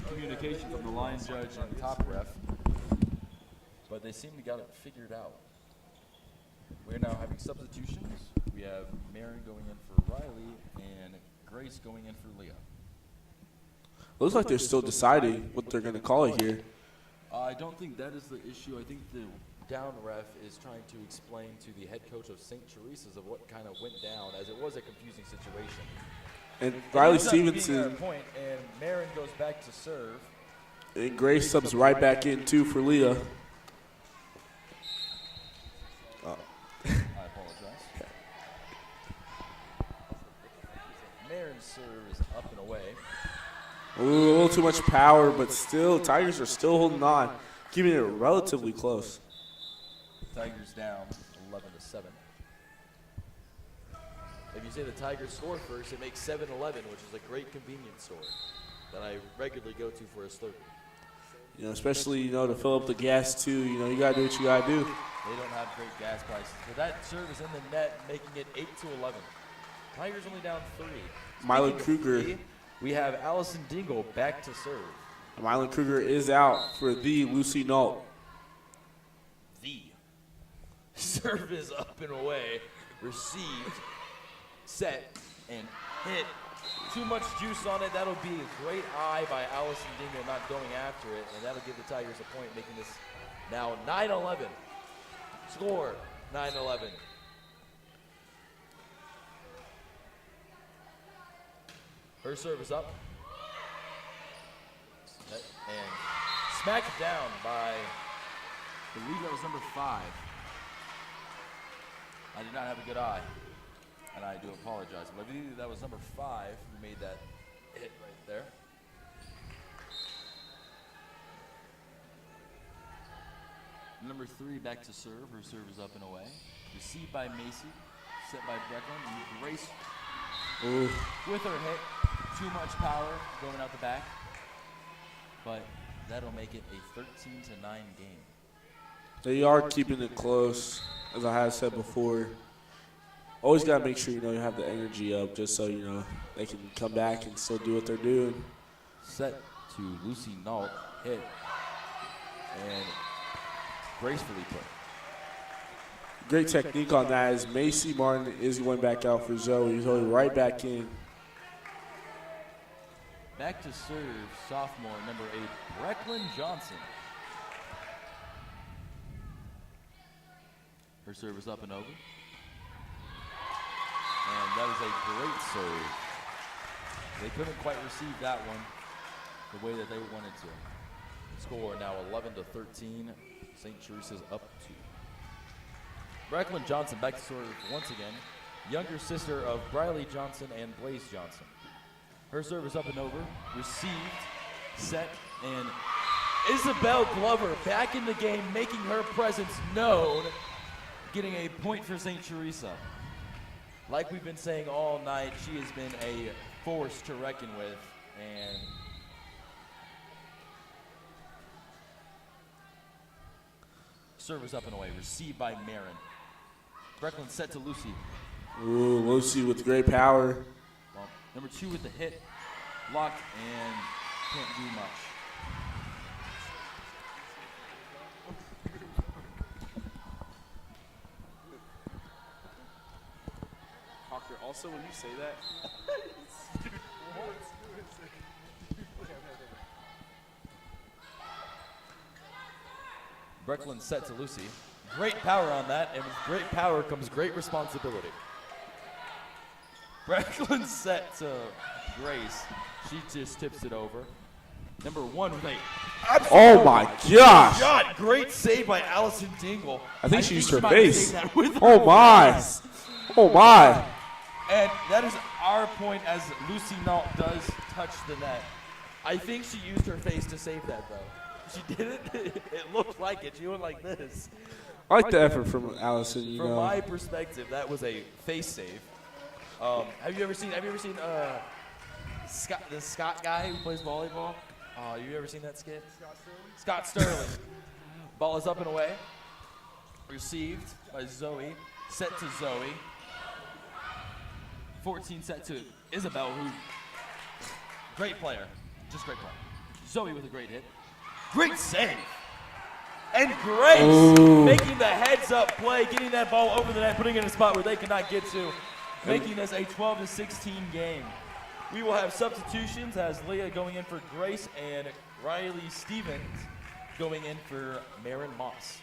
miscommunication from the line judge and top ref, but they seem to got it figured out. We're now having substitutions. We have Marin going in for Riley and Grace going in for Leah. Looks like they're still deciding what they're going to call it here. I don't think that is the issue. I think the down ref is trying to explain to the head coach of St. Teresa's of what kind of went down, as it was a confusing situation. And Riley It ends up being Stevenson our point, and Marin goes back to serve. and Grace subs right back in, too, for Leah. I apologize. Marin's serve is up and away. Ooh, a little too much power, but still, Tigers are still holding on, keeping it relatively close. Tigers down 11-7. If you say the Tigers score first, it makes 7-11, which is a great convenience store that I regularly go to for a Slurpee. You know, especially, you know, to fill up the gas, too. You know, you got to do what you got to do. They don't have great gas prices. But that serve is in the net, making it 8-11. Tigers only down 3. Milo Speaking of Kruger. 3, we have Allison Dingle back to serve. Mylon Kruger is out for the Lucy Nault. The serve is up and away, received, set, and hit. Too much juice on it. That'll be a great eye by Allison Dingle not going after it, and that'll give the Tigers a point, making this now 9-11. Score 9-11. Her serve is up. And smacked down by, I believe that was number 5. I did not have a good eye, and I do apologize. But I believe that was number 5 who made that hit right there. Number 3 back to serve. Her serve is up and away. Received by Macy, set by Brecklin, and Grace with her hit. Too much power going out the back. But that'll make it a 13-9 game. They are keeping it close, as I have said before. Always got to make sure, you know, you have the energy up just so, you know, they can come back and still do what they're doing. Set to Lucy Nault, hit, and gracefully put. Great technique on that as Macy Martin is going back out for Zoe. Zoe right back in. Back to serve, sophomore, number 8, Brecklin Johnson. Her serve is up and over. And that is a great serve. They couldn't quite receive that one the way that they wanted to. Score now 11-13. St. Teresa's up 2. Brecklin Johnson back to serve once again. Younger sister of Briley Johnson and Blaze Johnson. Her serve is up and over, received, set, and Isabel Glover back in the game, making her presence known, getting a point for St. Teresa. Like we've been saying all night, she has been a force to reckon with, and serve is up and away, received by Marin. Brecklin set to Lucy. Ooh, Lucy with great power. Well, number 2 with the hit, blocked, and can't do much. Hawker, also when you say that, Brecklin set to Lucy. Great power on that, and with great power comes great responsibility. Brecklin set to Grace. She just tips it over. Number 1 with a oh my gosh. shot. Great save by Allison Dingle. I think she used her might have face. saved that with her Oh my. face. Oh my. And that is our point as Lucy Nault does touch the net. I think she used her face to save that, though. She did it. It looked like it. She went like this. I like the effort from Allison. You From know, my perspective, that was a face save. Have you ever seen Scott, the Scott guy who plays volleyball? You ever seen that skit? Scott Sterling. Ball is up and away. Received by Zoe. Set to Zoe. 14 set to Isabel, who great player. Just great player. Zoe with a great hit. Great save. And Grace making the heads-up play, getting that ball over the net, putting it in a spot where they cannot get to, making this a 12-16 game. We will have substitutions as Leah going in for Grace and Riley Stevens going in for Marin Moss.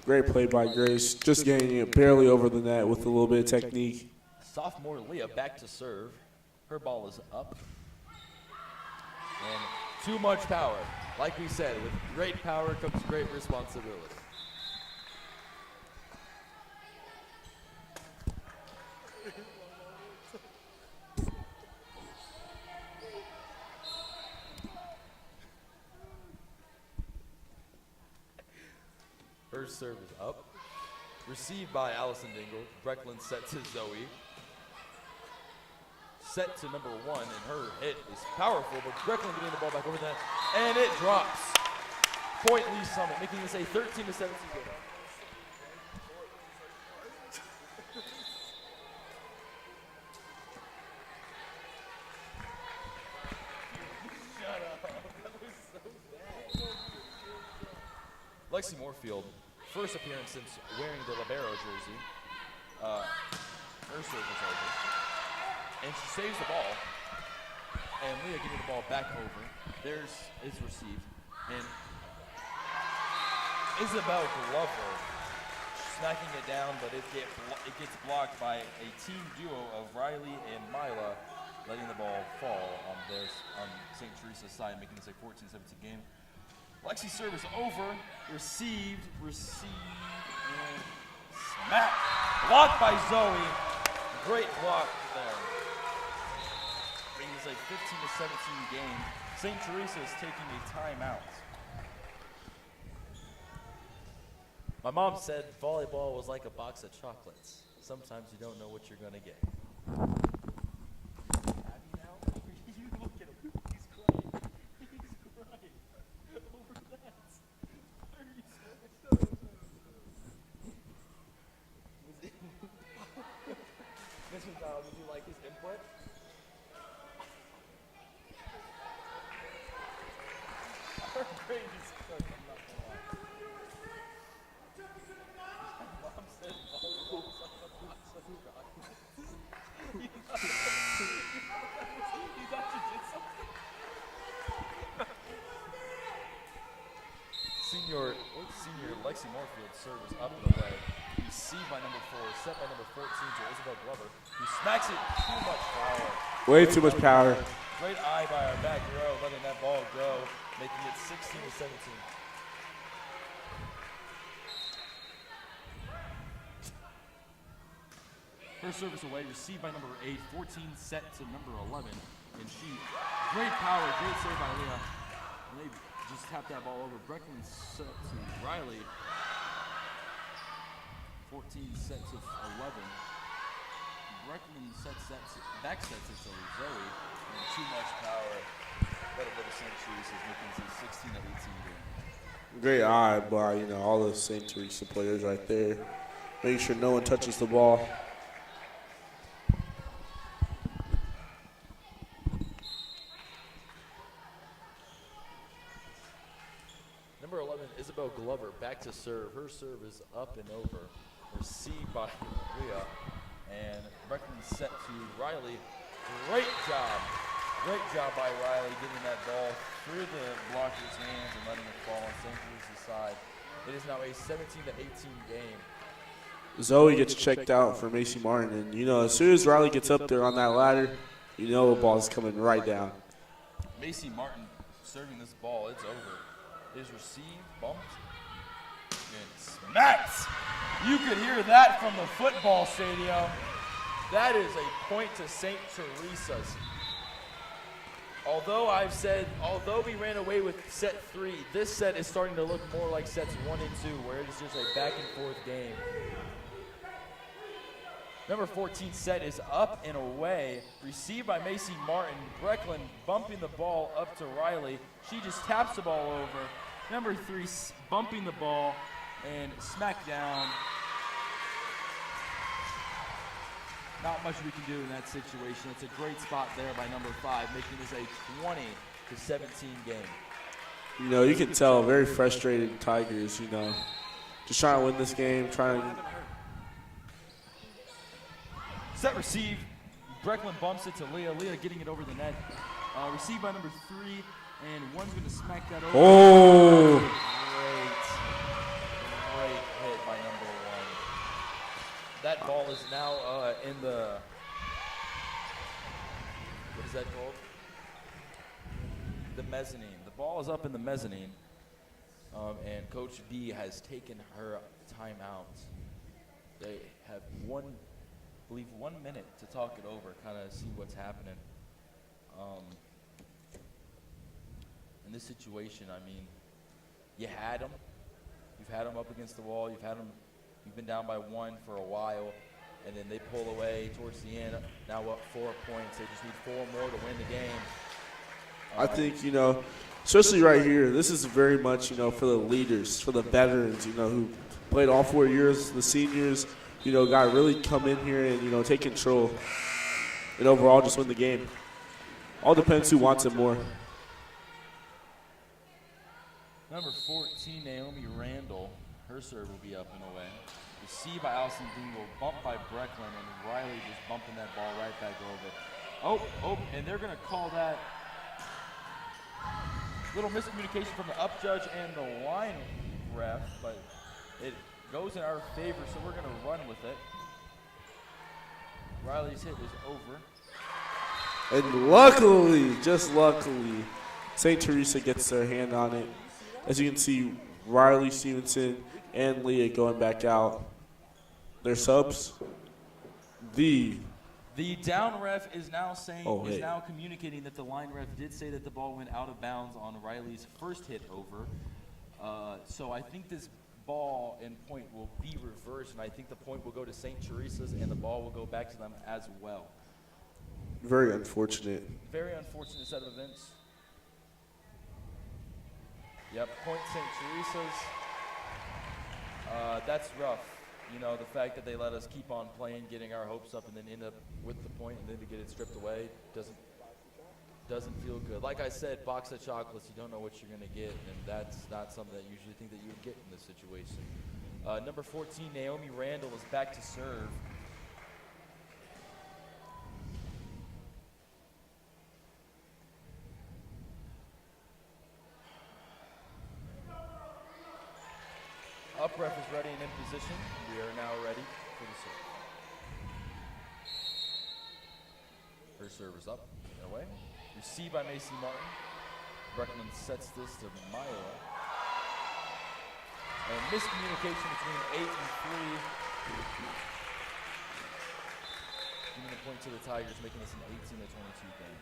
great play by Grace. Just getting it barely over the net with a little bit of technique. Sophomore Leah back to serve. Her ball is up. And too much power. Like we said, with great power comes great responsibility. Her serve is up. Received by Allison Dingle. Brecklin set to Zoe. Set to number 1, and her hit is powerful, but Brecklin getting the ball back over that, and it drops. Point Lee Summit, making this a 13-17 game. Shut up. That was so bad. Lexi Moorfield, first appearance since wearing the libero jersey. Her serve is over. And she saves the ball. And Leah getting the ball back over. There's is received. And Isabel Glover smacking it down, but it gets blocked by a team duo of Riley and Mila, letting the ball fall on St. Teresa's side, making this a 14-17 game. Lexi's service over. Received, and smacked. Blocked by Zoe. Great block there. Bringing this a 15-17 game. St. Teresa is taking a timeout. My mom said volleyball was like a box of chocolates. Sometimes you don't know what you're going to get. Happy now? You look at him. He's crying. He's crying. Over that. Are you so Mr. Kyle, did you like his input? Our grade is stuck, I'm not gonna lie. My mom said volleyball was like a box of chocolates. You thought you did something? Senior Lexi Moorfield serve is up and away. Received by number 4, set by number 14 to Isabel Glover, who smacks it. Too much power. Way too much power. Great eye by our back row, letting that ball go, making it 16-17. First service away, received by number 8, 14 set to number 11, and she, great power, great save by Leah. And they just tapped that ball over. Brecklin set to Riley. 14 set to 11. Brecklin back sets it to Zoe. And too much power. Better go to St. Teresa's, making this a 16-18 game. Great eye by all the St. Teresa players right there, making sure no one touches the ball. Number 11, Isabel Glover, back to serve. Her serve is up and over. Received by Rhea. And Brecklin set to Riley. Great job. Great job by Riley getting that ball through the blocker's hands and letting it fall on St. Teresa's side. It is now a 17-18 game. Zoe gets checked out for Macy Martin, and as soon as Riley gets up there on that ladder, the ball's coming right down. Macy Martin serving this ball. It's over. It is received, bumped, and smacked. You could hear that from the football stadium. That is a point to St. Teresa's. Although we ran away with set 3, this set is starting to look more like sets 1 and 2, where it's just a back and forth game. Number 14 set is up and away, received by Macy Martin. Brecklin bumping the ball up to Riley. She just taps the ball over. Number 3 bumping the ball and smack down. Not much we can do in that situation. It's a great spot there by number 5, making this a 20-17 game. You know, you can tell very frustrated Tigers, you know, just trying to win this game, Set receive. Brecklin bumps it to Leah. Leah getting it over the net. Received by number 3, and one's going to smack that over. Oh! Great hit by number 1. That ball is now in the, what is that called? The mezzanine. The ball is up in the mezzanine, and Coach B has taken her timeout. They have 1 minute to talk it over, kind of see what's happening. In this situation, I mean, you had them. You've had them up against the wall. You've been down by 1 for a while, and then they pull away towards the end. Now up 4 points. They just need 4 more to win the game. I think, you know, especially right here, this is very much, you know, for the leaders, for the veterans, you know, who played all 4 years, the seniors, you know, got to really come in here and, you know, take control and overall just win the game. All depends who wants it more. Number 14, Naomi Randall, her serve will be up and away. Received by Allison Dingle, bumped by Brecklin, and Riley just bumping that ball right back over. Oh, and they're going to call that little miscommunication from the up judge and the line ref, but it goes in our favor, so we're going to run with it. Riley's hit is over. And luckily, just luckily, St. Teresa gets their hand on it. As you can see, Riley Stevenson and Leah going back out. Their subs, the down ref is now saying, now hey. communicating that the line ref did say that the ball went out of bounds on Riley's first hit over. So I think this ball and point will be reversed, and I think the point will go to St. Teresa's, and the ball will go back to them as well. very unfortunate. Very unfortunate set of events. Yep, point St. Teresa's. That's rough. You know, the fact that they let us keep on playing, getting our hopes up, and then end up with the point, and then to get it stripped away doesn't feel good. Like I said, box of chocolates, you don't know what you're going to get, and that's not something that you usually think that you would get in this situation. Number 14, Naomi Randall, is back to serve. Up ref is ready and in position. We are now ready for the serve. Her serve is up and away. Received by Macy Martin. Brecklin sets this to Mila. And miscommunication between 8 and 3. Giving a point to the Tigers, making this an 18-22 game.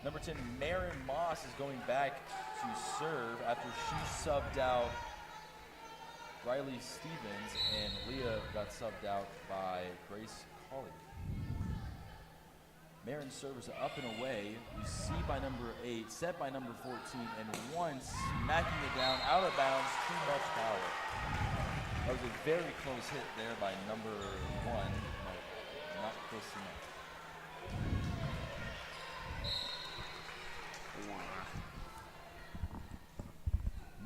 Number 10, Marin Moss is going back to serve after she subbed out Riley Stevens, and Leah got subbed out by Grace Colley. Marin's servers are up and away, received by number 8, set by number 14, and one smacking it down out of bounds, too much power. That was a very close hit there by number 1, but not close enough.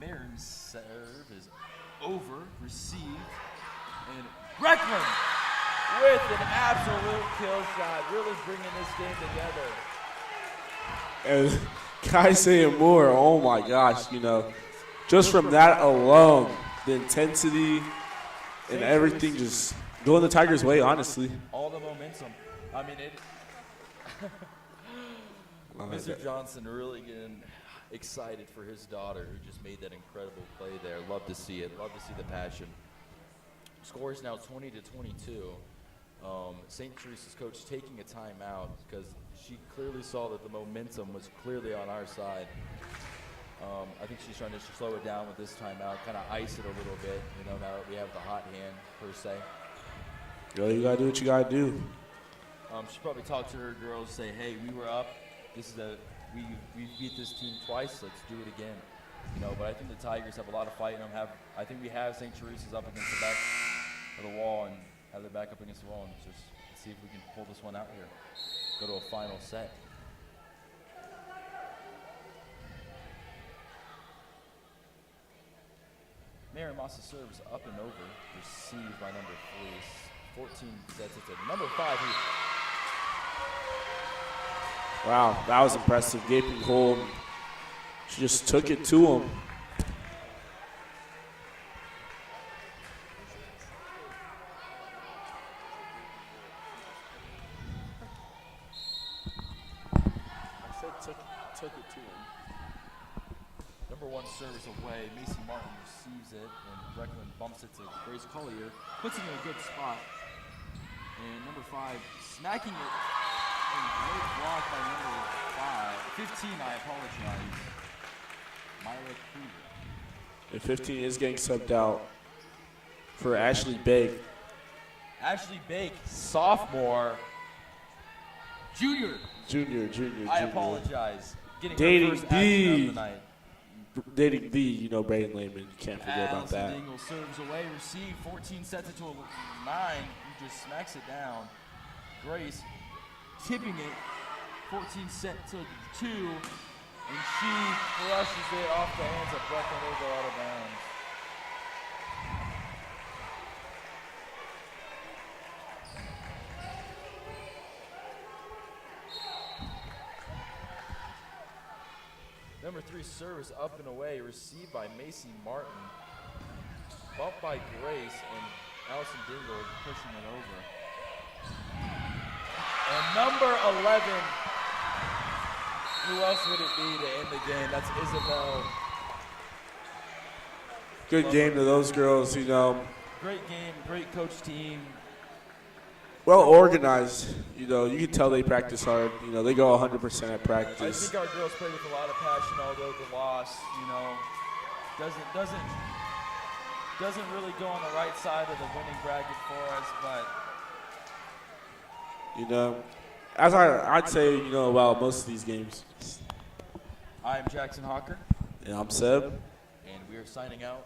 Marin's serve is over, received, and Brecklin with an absolute kill shot, really bringing this game together. And guys saying more, oh my gosh, you know, just from that alone, the intensity and everything just going the Tigers' way, honestly. All the momentum. I mean, Mr. Johnson really getting excited for his daughter who just made that incredible play there. Love to see it. Love to see the passion. Score is now 20-22. St. Teresa's coach taking a timeout because she clearly saw that the momentum was clearly on our side. I think she's trying to slow it down with this timeout, kind of ice it a little bit, you know, now that we have the hot hand, per se. Yo, you got to do what you got to do. She probably talked to her girls, say, hey, we were up. This is we beat this team twice. Let's do it again. You know, but I think the Tigers have a lot of fight in them. I think we have St. Teresa's up against the back of the wall and have their back up against the wall and just see if we can pull this one out here. Go to a final set. Mary Massa serves up and over, received by number 3. 14 sets it to number 5. Wow, that was impressive. Gaping hole. She just took it to him. I said took it to him. Number 1 service away. Macy Martin receives it, and Brecklin bumps it to Grace Collier, puts it in a good spot. And number 5 smacking it. And great block by number 15, I apologize. Myra Kruger. And 15 is getting subbed out for Ashley Bake. Ashley Bake, sophomore. Junior. I apologize. Getting Dating her first action of the night. Dating the, you know, Braden Lehman. You can't forget about Allison that. Dingle serves away, receive, 14 sets it to a 9. He just smacks it down. Grace tipping it, 14 set to 2, and she crushes it off the hands of Brecklin. They go out of bounds. Number 3 service up and away, received by Macy Martin. Bumped by Grace, and Allison Dingle pushing it over. And number 11, who else would it be to end the game? That's Isabel. Good game to those girls, you know. Great game, great coach team. Well organized. You know, you can tell they practice hard. You know, they go 100% at I practice. think our girls played with a lot of passion, although the loss, you know, doesn't really go on the right side of the winning bracket for us, but You know, as I'd say, you know, about most of these games. I'm Jackson Hawker, And I'm Seb. and we are signing out.